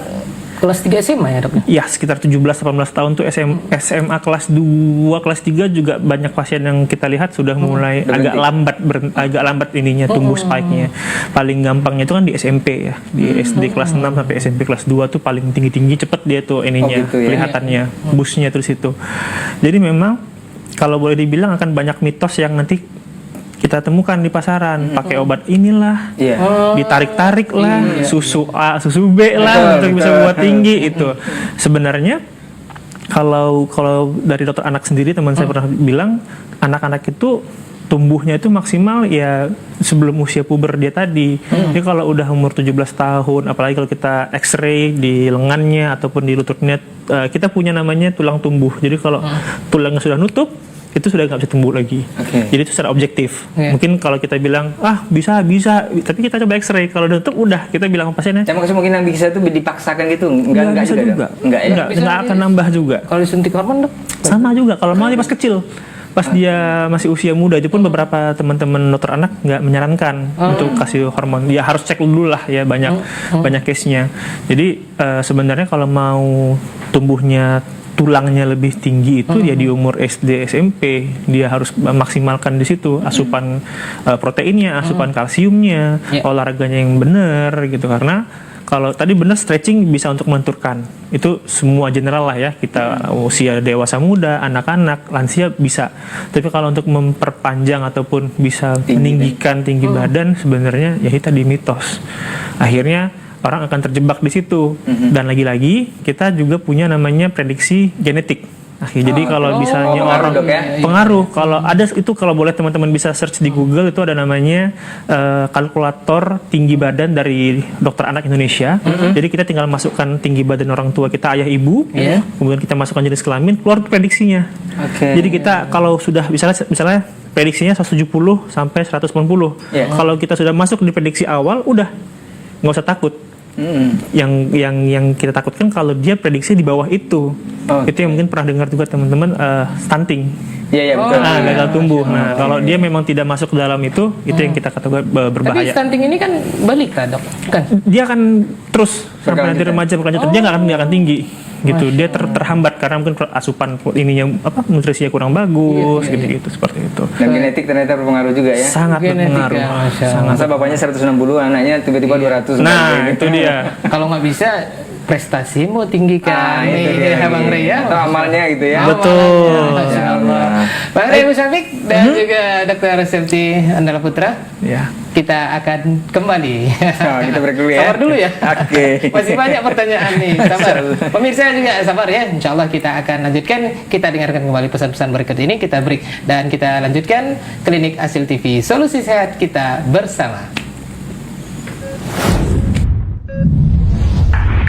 kelas 3 SMA ya, Dok? Ya, sekitar 17-18 tahun tuh SMA kelas 2, kelas 3 juga banyak pasien yang kita lihat sudah mulai agak lambat ininya tumbuh spike-nya. Paling gampangnya itu kan di SMP ya. Di SD kelas 6 sampai SMP kelas 2 tuh paling tinggi-tinggi, cepet dia tuh ininya, kelihatannya, busnya terus itu. Jadi memang kalau boleh dibilang akan banyak mitos yang nanti kita temukan di pasaran, pakai obat inilah, ditarik-tarik lah, susu A, susu B lah untuk bisa buat tinggi itu. Sebenarnya kalau dari dokter anak sendiri, teman saya pernah bilang anak-anak itu tumbuhnya itu maksimal ya sebelum usia puber dia tadi. Jadi kalau udah umur 17 tahun, apalagi kalau kita X-ray di lengannya ataupun di lututnya, kita punya namanya tulang tumbuh. Jadi kalau tulangnya sudah nutup, itu sudah nggak bisa tumbuh lagi. Jadi itu secara objektif. Mungkin kalau kita bilang bisa, tapi kita coba X-ray, kalau udah tutup udah kita bilang ke pasiennya. Maksudnya mungkin yang bisa itu dipaksakan gitu, enggak juga. Enggak akan nambah juga. Kalau disuntik hormon, Dok? Sama juga. Kalau mau pas kecil, pas dia masih usia muda, itu pun beberapa teman-teman dokter anak nggak menyarankan untuk kasih hormon. Ya harus cek dulu lah ya, banyak case-nya. Jadi sebenarnya kalau mau tumbuhnya tulangnya lebih tinggi itu ya di umur SD SMP dia harus maksimalkan di situ asupan proteinnya, asupan kalsiumnya, olahraganya yang benar gitu, karena Kalau tadi benar stretching bisa untuk melenturkan. Itu semua general lah ya. Kita usia dewasa muda, anak-anak, lansia bisa. Tapi kalau untuk memperpanjang ataupun bisa meninggikan tinggi badan sebenarnya ya kita di mitos. Akhirnya orang akan terjebak di situ. Dan lagi-lagi kita juga punya namanya prediksi genetik. Jadi kalau misalnya orang pengaruh, kalau ada itu, kalau boleh teman-teman bisa search di Google, itu ada namanya kalkulator tinggi badan dari Dokter Anak Indonesia. Jadi kita tinggal masukkan tinggi badan orang tua kita, ayah ibu, kemudian kita masukkan jenis kelamin, keluar prediksinya. Jadi kita kalau sudah misalnya prediksinya 170 sampai 180. Kalau kita sudah masuk di prediksi awal, udah nggak usah takut. Yang kita takutkan kalau dia prediksi di bawah itu. Itu yang mungkin pernah dengar juga teman-teman, stunting. Betul. Gagal tumbuh. Nah, kalau dia memang tidak masuk ke dalam itu yang kita katakan berbahaya. Tapi stunting ini kan balik lah, Dok. Kan? Dia akan terus sampai nanti remaja berkelanjutan, dia nggak akan tinggi. Gitu, dia terhambat karena mungkin asupan ininya nutrisinya kurang bagus, gitu seperti itu. Dan genetik ternyata berpengaruh juga ya. Sangat berpengaruh. Masa bapaknya 160, anaknya tiba-tiba 200. Nah, itu dia. Kalau nggak bisa, prestasimu tinggi kan, Bang Rey ya. Atau amalnya gitu ya. Betul. Masya Allah. Bang Rey Musyafiq dan juga Dr. Septi Andala Putra. Ya. Kita akan kembali. Kita break dulu ya. Sabar dulu ya. Oke. Masih banyak pertanyaan nih. Sabar. Pemirsa juga sabar ya. Insya Allah kita akan lanjutkan. Kita dengarkan kembali pesan-pesan berikut ini. Kita break dan kita lanjutkan Klinik Asil TV. Solusi sehat kita bersama.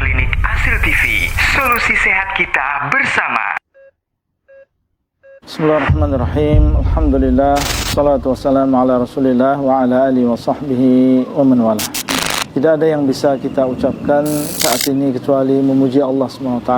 Klinik Asil TV, solusi sehat kita bersama. Bismillahirrahmanirrahim. Alhamdulillah. Salatu wassalamu ala Rasulillah wa ala alihi wa sahbihi wa man wala. Tidak ada yang bisa kita ucapkan saat ini kecuali memuji Allah SWT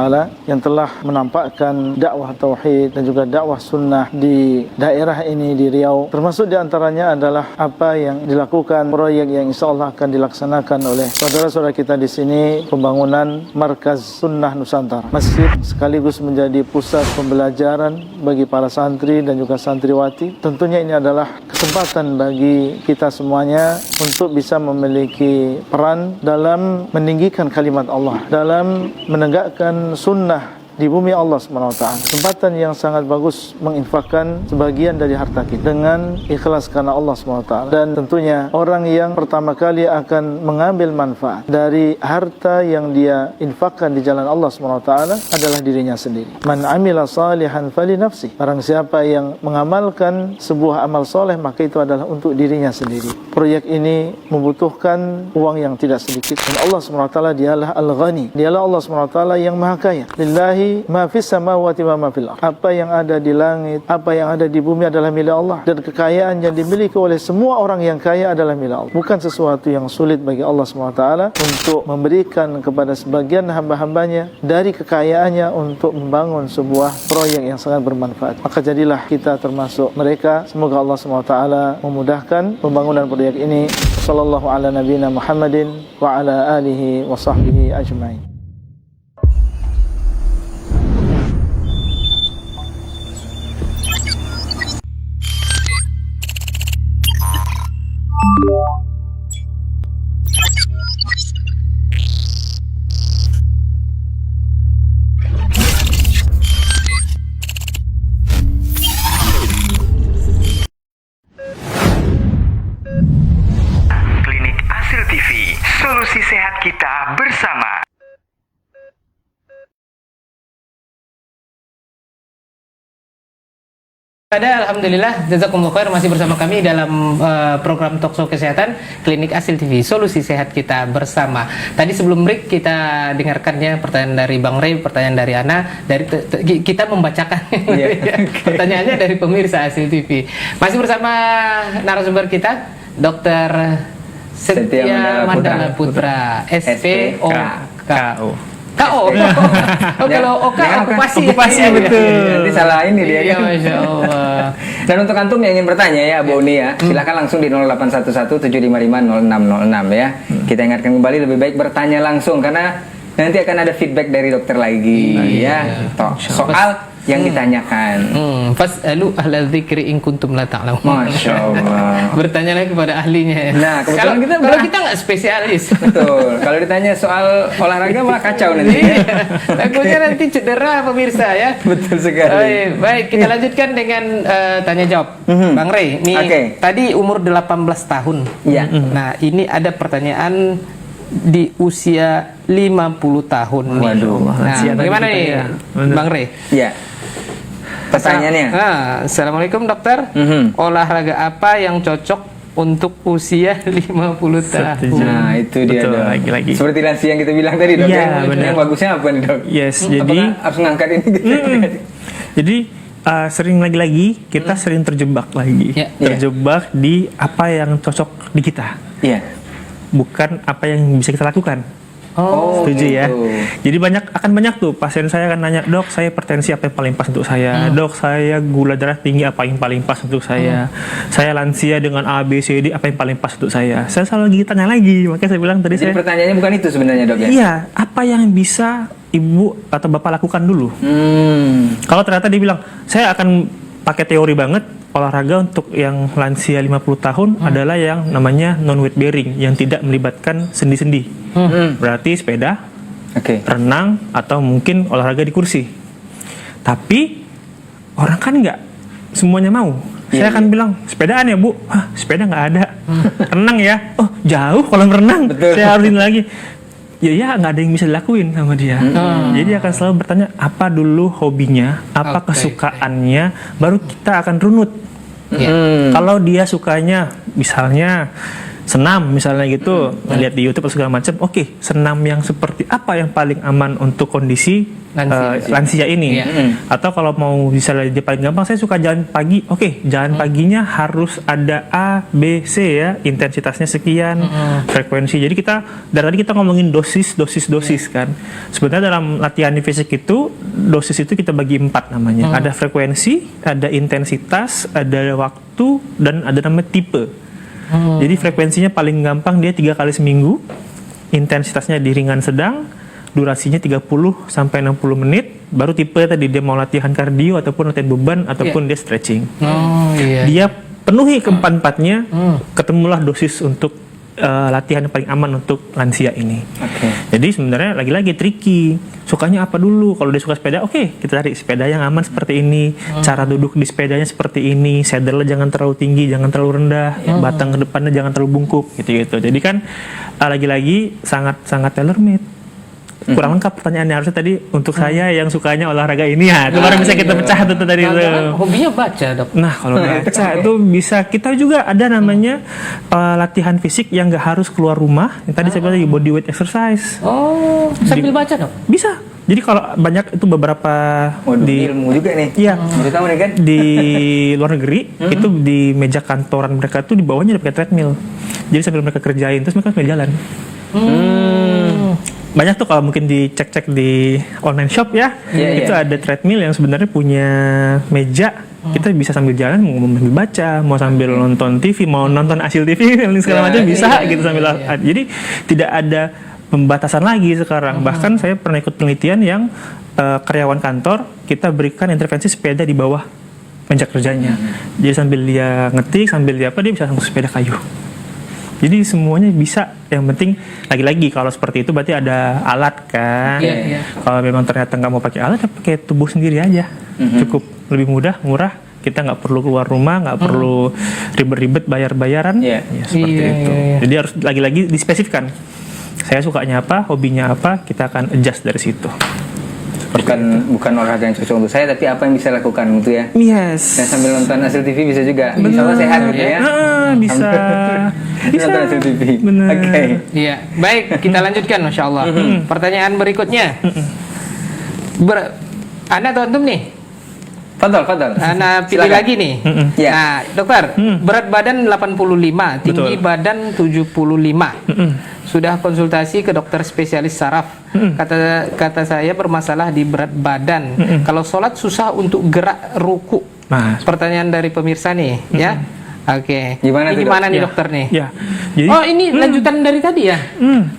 yang telah menampakkan dakwah tauhid dan juga dakwah sunnah di daerah ini di Riau. Termasuk diantaranya adalah apa yang dilakukan, proyek yang insya Allah akan dilaksanakan oleh saudara-saudara kita di sini, pembangunan Markaz Sunnah Nusantara. Masjid sekaligus menjadi pusat pembelajaran bagi para santri dan juga santriwati. Tentunya ini adalah kesempatan bagi kita semuanya untuk bisa memiliki peran dalam meninggikan kalimat Allah, dalam menegakkan sunnah di bumi Allah SWT. Kesempatan yang sangat bagus menginfakkan sebagian dari harta kita dengan ikhlas karena Allah SWT. Dan tentunya orang yang pertama kali akan mengambil manfaat dari harta yang dia infakkan di jalan Allah SWT adalah dirinya sendiri. Man amila salihan fali nafsi. Barang siapa yang mengamalkan sebuah amal soleh, maka itu adalah untuk dirinya sendiri. Proyek ini membutuhkan uang yang tidak sedikit. Dan Allah SWT dialah Al-Ghani. Dialah Allah SWT yang maha kaya. Lillahi ma fis samawati wa ma fil ardh. Apa yang ada di langit, apa yang ada di bumi adalah milik Allah, dan kekayaan yang dimiliki oleh semua orang yang kaya adalah milik Allah. Bukan sesuatu yang sulit bagi Allah SWT untuk memberikan kepada sebagian hamba-hambanya dari kekayaannya untuk membangun sebuah proyek yang sangat bermanfaat. Maka jadilah kita termasuk mereka. Semoga Allah SWT memudahkan pembangunan proyek ini. Sallallahu ala nabiyina Muhammadin wa ala alihi wa sahbihi ajma'in. Klinik Asil TV, solusi sehat kita bersama. Alhamdulillah, jazakumullah khair, masih bersama kami dalam program Talkshow Kesehatan Klinik Asil TV, solusi sehat kita bersama. Tadi sebelum break kita dengarkannya pertanyaan dari Bang Rey, pertanyaan dari Ana, kita membacakan pertanyaannya dari pemirsa Asil TV. Masih bersama narasumber kita, Dr. Setia Mandala Putra, SPOK. KO. Kalau OK okupasi betul. Nanti salah ini dia. Iya, Masya Allah. Dan untuk antum yang ingin bertanya ya, Bu Uni ya, silakan langsung di 0811-755-0606 ya. Kita ingatkan kembali, lebih baik bertanya langsung karena nanti akan ada feedback dari dokter lagi ya. Soal yang ditanyakan. Fas'alu ahla dzikri in kuntum la ta'lamun. Masya Allah. Bertanyalah kepada ahlinya. Nah, kebetulan kalau kita nggak spesialis. Betul. Kalau ditanya soal olahraga malah kacau nanti. Takutnya nanti cedera pemirsa ya. Betul sekali. Baik, kita lanjutkan dengan tanya jawab. Bang Rey, nih tadi umur 18 tahun. Iya. Nah, ini ada pertanyaan di usia 50 tahun. Waduh. Nah, bagaimana nih, Bang Rey? Iya. Pertanyaannya. Assalamualaikum dokter. Olahraga apa yang cocok untuk usia 50 tahun? Nah, itu dia dong. Lagi-lagi. Seperti lansia yang kita bilang tadi, Dok. Iya, benar. Yang bagusnya apa nih, Dok? Yes, Apakah jadi harus ngangkat ini gitu? Jadi sering lagi-lagi kita sering terjebak lagi. Terjebak di apa yang cocok di kita. Iya. Bukan apa yang bisa kita lakukan. Setuju ya. Jadi akan banyak tuh pasien saya akan nanya, dok saya hipertensi apa yang paling pas untuk saya, dok saya gula darah tinggi apa yang paling pas untuk saya lansia dengan A, B, C, D apa yang paling pas untuk saya selalu lagi tanya lagi, makanya saya bilang tadi. Jadi pertanyaannya bukan itu sebenarnya, dok ya? Iya, apa yang bisa ibu atau bapak lakukan dulu. Kalau ternyata dia bilang saya akan pakai teori banget, olahraga untuk yang lansia 50 tahun adalah yang namanya non-weight bearing, yang tidak melibatkan sendi-sendi. Berarti sepeda, renang, atau mungkin olahraga di kursi. Tapi orang kan nggak semuanya mau. Saya akan bilang, sepedaan ya bu? Sepeda nggak ada. Renang ya? Oh jauh kalau renang. Saya harus ini lagi. Ya nggak ada yang bisa dilakuin sama dia. Jadi akan selalu bertanya apa dulu hobinya, apa kesukaannya, baru kita akan runut. Kalau dia sukanya misalnya senam misalnya gitu, lihat di YouTube atau segala macam, oke, senam yang seperti apa yang paling aman untuk kondisi lansia ini. Atau kalau mau bisa dia paling gampang, saya suka jalan pagi, oke, jalan paginya harus ada A, B, C ya, intensitasnya sekian, frekuensi. Jadi kita dari tadi kita ngomongin dosis kan. Sebenarnya dalam latihan di fisik itu dosis itu kita bagi 4 namanya. Ada frekuensi, ada intensitas, ada waktu, dan ada namanya tipe. Jadi frekuensinya paling gampang dia 3 kali seminggu, intensitasnya di ringan sedang, durasinya 30 sampai 60 menit, baru tipe tadi dia mau latihan kardio ataupun latihan beban ataupun dia stretching. Dia penuhi keempat-empatnya, ketemulah dosis untuk latihan yang paling aman untuk lansia ini. Jadi sebenarnya lagi-lagi tricky. Sukanya apa dulu? Kalau dia suka sepeda, oke, kita cari sepeda yang aman seperti ini. Cara duduk di sepedanya seperti ini. Saddle jangan terlalu tinggi, jangan terlalu rendah. Batang ke depannya jangan terlalu bungkuk, gitu-gitu. Jadi kan lagi-lagi sangat tailor made. Kurang lengkap pertanyaannya, harusnya tadi untuk saya yang sukanya olahraga ini ya, itu baru bisa kita pecah tuh tadi itu. Hobinya baca, dok. Nah kalau baca itu bisa, kita juga ada namanya latihan fisik yang nggak harus keluar rumah. Yang tadi saya bilang body weight exercise. Sambil baca, dok? Bisa. Jadi kalau banyak itu beberapa di ilmu juga nih. Iya. Terutama nih kan di luar negeri itu di meja kantoran mereka tuh di bawahnya ada pakai treadmill. Jadi sambil mereka kerjain terus mereka jalan. Banyak tuh kalau mungkin dicek-cek di online shop ya, itu ada treadmill yang sebenarnya punya meja, kita bisa sambil jalan, mau sambil baca, mau sambil nonton TV, mau nonton hasil TV segala macam bisa gitu sambil. Jadi tidak ada pembatasan lagi sekarang. Bahkan saya pernah ikut penelitian yang karyawan kantor kita berikan intervensi sepeda di bawah meja kerjanya. Jadi sambil dia ngetik, sambil dia bisa langsung sepeda kayu. Jadi semuanya bisa, yang penting lagi-lagi kalau seperti itu berarti ada alat kan. Kalau memang ternyata nggak mau pakai alat, ya pakai tubuh sendiri aja. Cukup lebih mudah, murah. Kita nggak perlu keluar rumah, nggak perlu ribet-ribet bayar-bayaran. Ya, seperti itu. Jadi harus lagi-lagi dispesifikkan. Saya sukanya apa, hobinya apa, kita akan adjust dari situ. Bukan olahraga yang cocok untuk saya, tapi apa yang bisa lakukan gitu ya. Yes. Dan sambil nonton hasil TV bisa juga. Insya sehat gitu ya. Bisa. Nonton hasil TV. Oke. Iya. Baik, kita lanjutkan, Masya Allah. Pertanyaan berikutnya. Anda atau antum nih? Fadal. Anda pilih lagi nih. Nah, dokter, berat badan 85, tinggi badan 75. Sudah konsultasi ke dokter spesialis saraf. Kata saya bermasalah di berat badan. Kalau sholat susah untuk gerak ruku. Pertanyaan dari pemirsa nih, ya. Oke. Gimana tuh, Gimana Dok? nih Ya. dokter nih? Ya. Jadi Oh ini lanjutan dari tadi ya?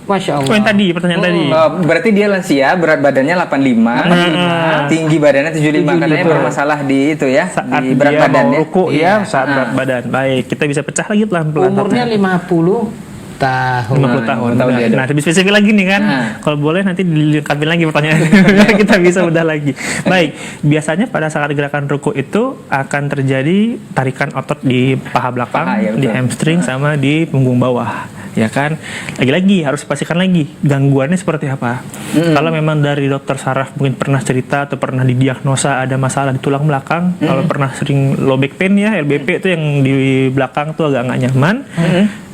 Masya Allah. yang tadi pertanyaan tadi. Berarti dia lansia, berat badannya 85, tinggi badannya 75, katanya bermasalah di itu ya, Saat di berat dia badan mau ya. ruku ya, saat berat badan. Baik, kita bisa pecah lagi pelan-pelan. Umurnya 50 tahun. 50 tahun. tahun dia, Dok. Nah, lebih spesifik lagi nih kan. Kalau boleh nanti dilengkapin lagi pertanyaannya. Kita bisa udah lagi. Baik, biasanya pada saat gerakan ruku itu akan terjadi tarikan otot di paha belakang, Paha, ya, di betul. hamstring sama di punggung bawah. Ya kan? Lagi-lagi harus dipastikan lagi gangguannya seperti apa. Kalau memang dari dokter saraf mungkin pernah cerita atau pernah didiagnosa ada masalah di tulang belakang, kalau pernah sering low back pain ya, LBP itu yang di belakang tuh agak nggak nyaman,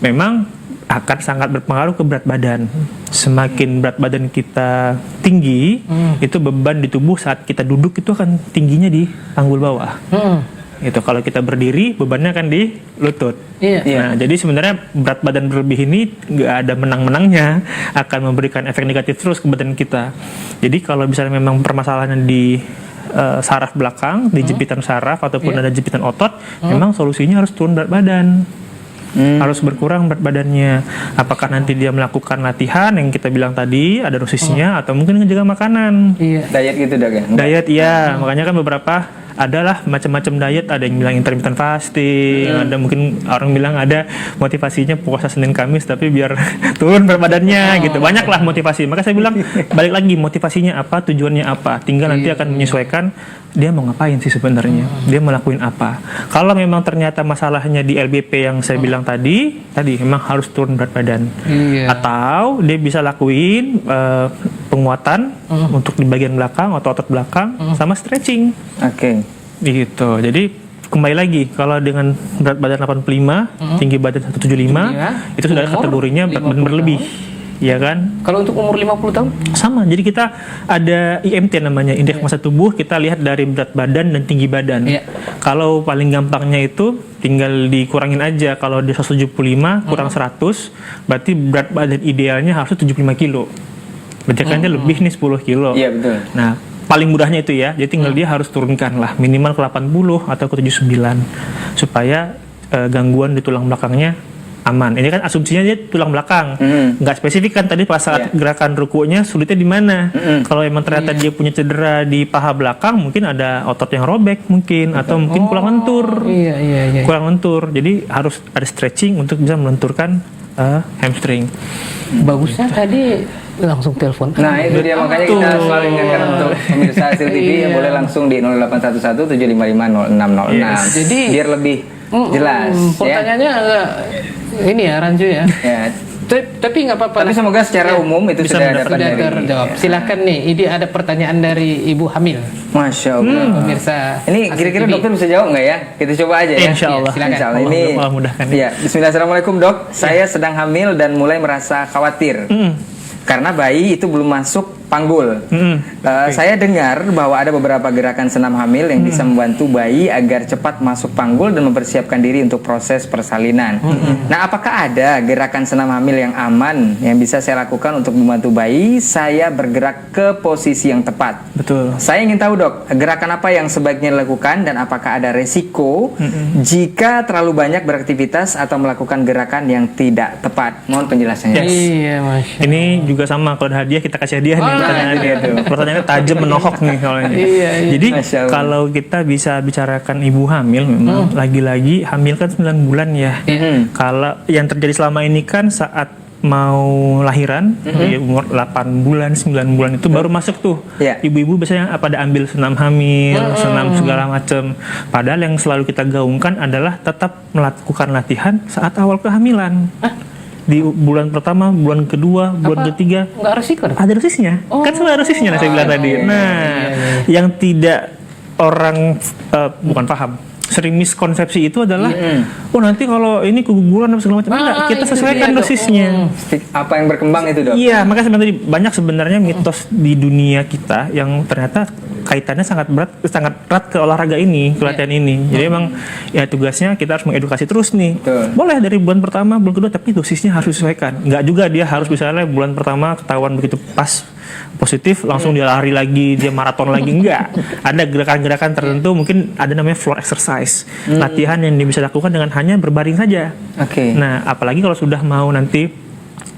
memang akan sangat berpengaruh ke berat badan. Semakin berat badan kita tinggi, itu beban di tubuh saat kita duduk itu akan tingginya di panggul bawah. Itu kalau kita berdiri bebannya akan di lutut. Iya. Nah, jadi sebenarnya berat badan berlebih ini nggak ada menang-menangnya, akan memberikan efek negatif terus ke badan kita. Jadi kalau misalnya memang permasalahannya di saraf belakang, di jepitan saraf ataupun ada jepitan otot, memang solusinya harus turun berat badan. Harus berkurang berat badannya. Apakah nanti dia melakukan latihan yang kita bilang tadi ada dosisnya atau mungkin ngejaga makanan. Iya. Diet gitu Dok ya? Diet ya, makanya kan beberapa adalah macam-macam diet, ada yang bilang intermittent fasting, ada mungkin orang bilang ada motivasinya puasa Senin Kamis tapi biar turun berat badannya gitu. Banyaklah motivasi. Maka saya bilang balik lagi motivasinya apa, tujuannya apa. Tinggal nanti akan menyesuaikan dia mau ngapain sih sebenarnya. Dia mau lakuin apa. Kalau memang ternyata masalahnya di LBP yang saya bilang tadi memang harus turun berat badan. Atau dia bisa lakuin penguatan untuk di bagian belakang atau otot belakang sama stretching. Oke. Gitu. Jadi kembali lagi kalau dengan berat badan 85, tinggi badan 175, itu sudah kategorinya berat badan berlebih. Ya kan? Kalau untuk umur 50 tahun? Sama. Jadi kita ada IMT namanya, indeks massa tubuh, kita lihat dari berat badan dan tinggi badan. Kalau paling gampangnya itu tinggal dikurangin aja. Kalau dia 175 kurang 100, berarti berat badan idealnya harus 75 kilo. Berarti kan dia lebih nih 10 kilo. Iya betul. Nah, paling mudahnya itu ya. Jadi tinggal dia harus turunkan lah minimal ke 80 atau ke 79 supaya gangguan di tulang belakangnya aman. Ini kan asumsinya dia tulang belakang. Nggak spesifik kan tadi pas saat gerakan rukunya sulitnya di mana. Kalau emang ternyata dia punya cedera di paha belakang, mungkin ada otot yang robek mungkin atau mungkin kurang lentur. Kurang lentur. Jadi harus ada stretching untuk bisa melenturkan hamstring. Bagusnya tadi langsung telepon. Nah itu dia, makanya kita selalu ingatkan untuk pemirsa Hasil TV yang boleh langsung di 0811 755 0606. Jadi biar lebih jelas. Pertanyaannya agak ini ya rancu ya. Tapi nggak apa-apa. Tapi semoga secara umum itu sudah dapat terjawab. Silakan nih, ini ada pertanyaan dari ibu hamil. Masya Allah. Pemirsa. Ini kira-kira dokter bisa jawab nggak ya? Kita coba aja ya. Insya Allah. Insya Allah. Ini. Ya. Bismillah. Assalamualaikum dok. Saya sedang hamil dan mulai merasa khawatir. Karena bayi itu belum masuk panggul. Saya dengar bahwa ada beberapa gerakan senam hamil yang bisa membantu bayi agar cepat masuk panggul dan mempersiapkan diri untuk proses persalinan. Nah, apakah ada gerakan senam hamil yang aman yang bisa saya lakukan untuk membantu bayi saya bergerak ke posisi yang tepat? Betul. Saya ingin tahu dok, gerakan apa yang sebaiknya dilakukan dan apakah ada resiko jika terlalu banyak beraktivitas atau melakukan gerakan yang tidak tepat? Mohon penjelasannya. Iya, Mas. Ini juga sama, kalau ada hadiah kita kasih hadiah nih. Pertanyaannya tajam menohok nih kalau ini. Jadi kalau kita bisa bicarakan ibu hamil, memang lagi-lagi hamil kan 9 bulan ya. Kalau yang terjadi selama ini kan saat mau lahiran di umur 8 bulan, 9 bulan itu baru masuk tuh. Ibu-ibu biasanya pada ambil senam hamil, senam segala macam. Padahal yang selalu kita gaungkan adalah tetap melakukan latihan saat awal kehamilan. Di bulan pertama, bulan kedua, bulan ketiga. Nggak resiko? Ada dosisnya. Kan selalu ada dosisnya saya bilang tadi. Yang tidak orang bukan paham, sering miskonsepsi itu adalah nanti kalau ini keguguran dan segala macam. Enggak, kita sesuaikan dosisnya. Apa yang berkembang itu dok? Iya, makanya sebenarnya banyak sebenarnya mitos di dunia kita yang ternyata kaitannya sangat erat ke olahraga ini, ke latihan ini. Jadi emang ya tugasnya kita harus mengedukasi terus nih. Boleh dari bulan pertama, bulan kedua, tapi dosisnya harus disesuaikan. Nggak juga dia harus misalnya bulan pertama ketahuan begitu pas positif langsung dia lari lagi, dia maraton lagi, enggak. Ada gerakan-gerakan tertentu, mungkin ada namanya floor exercise, latihan yang bisa dilakukan dengan hanya berbaring saja. Nah, apalagi kalau sudah mau nanti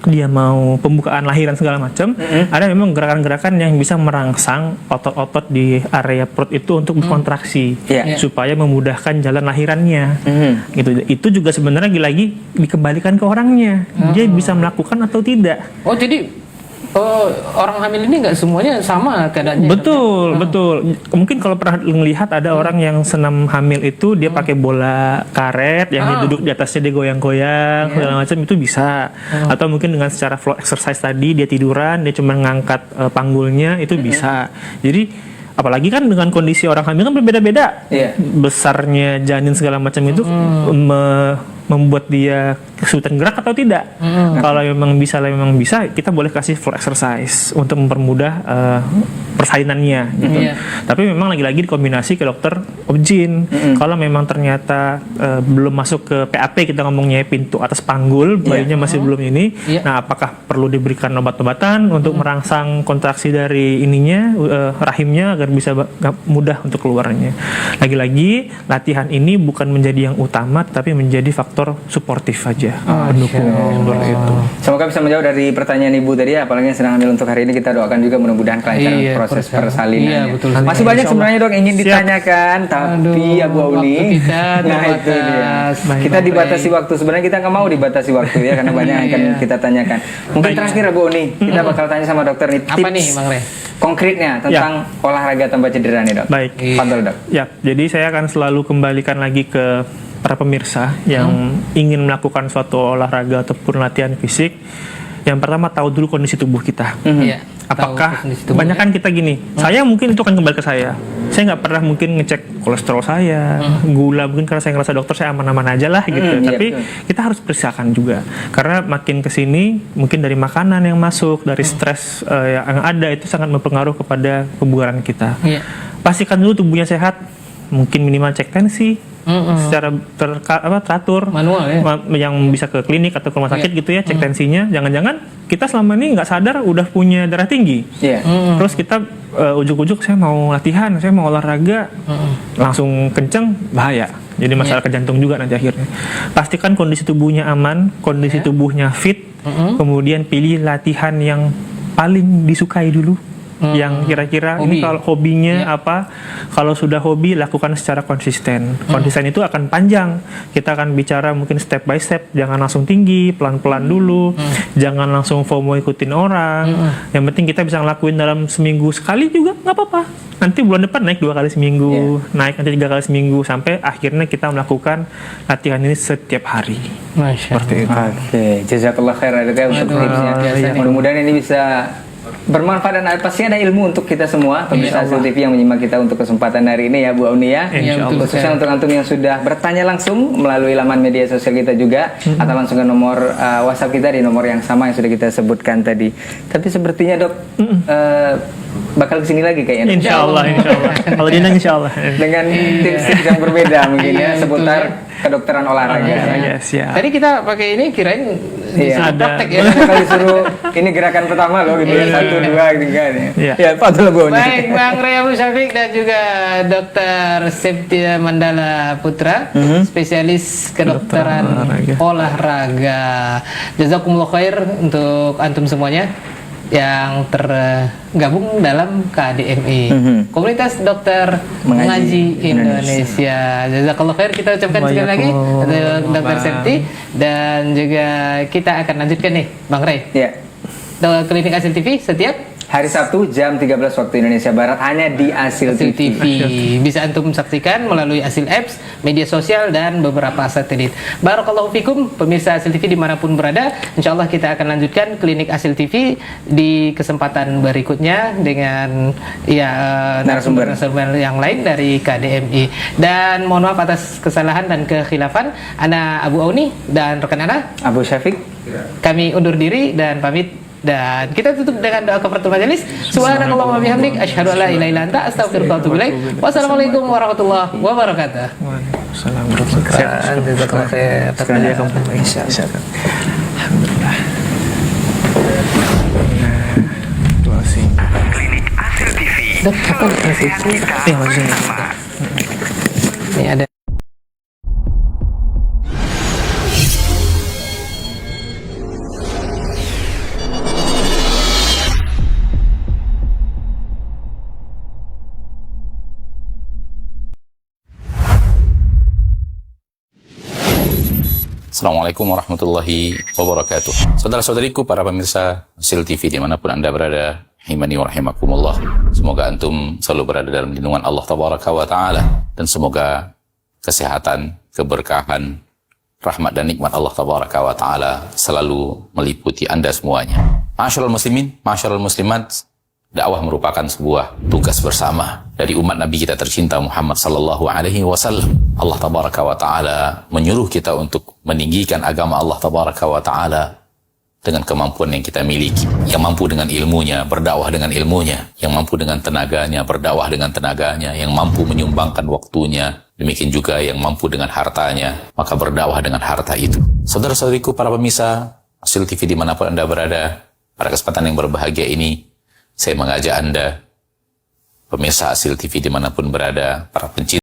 dia mau pembukaan lahiran segala macam, ada memang gerakan-gerakan yang bisa merangsang otot-otot di area perut itu untuk berkontraksi supaya memudahkan jalan lahirannya. Gitu. Itu juga sebenarnya lagi dikembalikan ke orangnya, dia bisa melakukan atau tidak. Oh, jadi orang hamil ini nggak semuanya sama keadaannya. Betul. Mungkin kalau pernah melihat ada orang yang senam hamil itu dia pakai bola karet yang dia duduk di atasnya, dia goyang-goyang segala macam, itu bisa. Atau mungkin dengan secara floor exercise tadi dia tiduran, dia cuma ngangkat panggulnya, itu bisa. Jadi apalagi kan dengan kondisi orang hamil kan berbeda-beda. Besarnya janin segala macam itu membuat dia kesulitan gerak atau tidak. Kalau memang bisa, kita boleh kasih floor exercise untuk mempermudah persalinannya gitu. Tapi memang lagi-lagi dikombinasi ke dokter obgyn. Kalau memang ternyata belum masuk ke PAP, kita ngomongnya pintu atas panggul, bayinya masih belum ini. Nah, apakah perlu diberikan obat-obatan untuk merangsang kontraksi dari ininya, rahimnya, agar bisa mudah untuk keluarnya. Lagi-lagi latihan ini bukan menjadi yang utama, tapi menjadi faktor suportif aja, pendukung seperti itu. Semoga bisa menjawab dari pertanyaan Ibu tadi, apalagi yang sedang hamil untuk hari ini. Kita doakan juga mudah-mudahan kelancaran proses persalinan. Masih banyak sebenarnya dok ingin ditanyakan, tapi Bu Auni, nah itu dia. Kita dibatasi waktu. Sebenarnya kita nggak mau dibatasi waktu ya, karena banyak yang akan kita tanyakan. Mungkin terakhir Bu Auni, kita bakal tanya sama dokter nih tips. Apa nih, Bang Rey? Konkretnya tentang olahraga tanpa cedera nih dok. Baik. Fadhol dok. Ya, jadi saya akan selalu kembalikan lagi ke para pemirsa yang ingin melakukan suatu olahraga ataupun latihan fisik. Yang pertama, tahu dulu kondisi tubuh kita. Apakah banyak kan kita gini, saya mungkin itu akan kembali ke saya nggak pernah mungkin ngecek kolesterol saya, gula, mungkin karena saya ngerasa dokter saya aman-aman aja lah gitu. Tapi kita harus persiakan juga, karena makin kesini mungkin dari makanan yang masuk, dari stres yang ada, itu sangat mempengaruhi kepada kebugaran kita. Pastikan dulu tubuhnya sehat, mungkin minimal cek tensi secara teratur, manual yang bisa ke klinik atau ke rumah sakit gitu ya, cek tensinya. Jangan-jangan kita selama ini nggak sadar udah punya darah tinggi, terus kita ujuk-ujuk saya mau latihan, saya mau olahraga, langsung kenceng, bahaya. Jadi masalah ke jantung juga nanti akhirnya. Pastikan kondisi tubuhnya aman, kondisi tubuhnya fit, kemudian pilih latihan yang paling disukai dulu. Yang kira-kira ini kalau hobinya apa, kalau sudah hobi lakukan secara konsisten. Konsisten itu akan panjang, kita akan bicara mungkin step by step, jangan langsung tinggi, pelan-pelan dulu, jangan langsung FOMO ikutin orang. Yang penting kita bisa ngelakuin dalam seminggu sekali juga nggak apa-apa, nanti bulan depan naik 2 kali seminggu, naik nanti 3 kali seminggu, sampai akhirnya kita melakukan latihan ini setiap hari. Seperti itu. Oke, jazakallah khair untuk tipsnya. Mudah-mudahan ini bisa bermanfaat dan pasti ada ilmu untuk kita semua pemirsa Asil TV yang menyimak kita untuk kesempatan hari ini ya Bu Auni ya. Khususnya untuk antum yang sudah bertanya langsung melalui laman media sosial kita juga, atau langsung ke nomor WhatsApp kita di nomor yang sama yang sudah kita sebutkan tadi. Tapi sepertinya dok bakal kesini lagi kayaknya. Insya Allah. Kalau dia insya Allah dengan tips-tips yang berbeda mungkin ya seputar kedokteran olahraga. Tadi kita pakai ini kirain disuruh praktek ya. Kali suruh ini gerakan pertama loh gitu ya, 1, 2 gitu kan ya. Ya, Fadhol Bu Auni. Baik, Bang Rey Abdul Syafiq dan juga Dr. Septia Mandala Putra, spesialis kedokteran olahraga. Jazakumullah khair untuk antum semuanya yang tergabung dalam KDMI, Komunitas Dokter Mengaji Indonesia. Jazakallah khair kita ucapkan sekali lagi untuk Dr. Septi, dan juga kita akan lanjutkan nih Bang Rey. Klinik Asil TV setiap hari Sabtu jam 13 waktu Indonesia Barat hanya di Asil TV. Bisa antum saksikan melalui Asil Apps, media sosial, dan beberapa satelit. Barakallahu fikum pemirsa Asil TV dimanapun berada. Insya Allah kita akan lanjutkan klinik Asil TV di kesempatan berikutnya dengan narasumber yang lain dari KDMI. Dan mohon maaf atas kesalahan dan kekhilafan. Ana Abu Auni dan rekan Ana Abu Syafiq. Kami undur diri dan pamit. Dan kita tutup dengan doa kafaratul majelis. Subhanakallahumma wa bihamdik asyhadu an la ilaha illa anta astaghfiruka wa atubu ilaik. Wassalamualaikum warahmatullahi wabarakatuh. Waalaikumsalam warahmatullahi wabarakatuh. Alhamdulillah. Klinik Hasil TV. Sehat kita bersama. Ini ada. Assalamualaikum warahmatullahi wabarakatuh. Saudara-saudariku, para pemirsa Hasil TV dimanapun Anda berada, rahimani wa rahimakumullah. Semoga antum selalu berada dalam lindungan Allah Tabaraka wa Ta'ala. Dan semoga kesehatan, keberkahan, rahmat dan nikmat Allah Tabaraka wa Ta'ala selalu meliputi Anda semuanya. Ma'asyiral muslimin, ma'asyiral muslimat, dakwah merupakan sebuah tugas bersama dari umat Nabi kita tercinta Muhammad sallallahu alaihi wasallam. Allah tabaraka wa taala menyuruh kita untuk meninggikan agama Allah tabaraka wa taala dengan kemampuan yang kita miliki. Yang mampu dengan ilmunya, berdakwah dengan ilmunya. Yang mampu dengan tenaganya, berdakwah dengan tenaganya. Yang mampu menyumbangkan waktunya. Demikian juga yang mampu dengan hartanya, maka berdakwah dengan harta itu. Saudara-saudariku, para pemirsa Hasil TV dimanapun Anda berada, pada kesempatan yang berbahagia ini, saya mengajak Anda, pemirsa Hasil TV dimanapun berada, para pencinta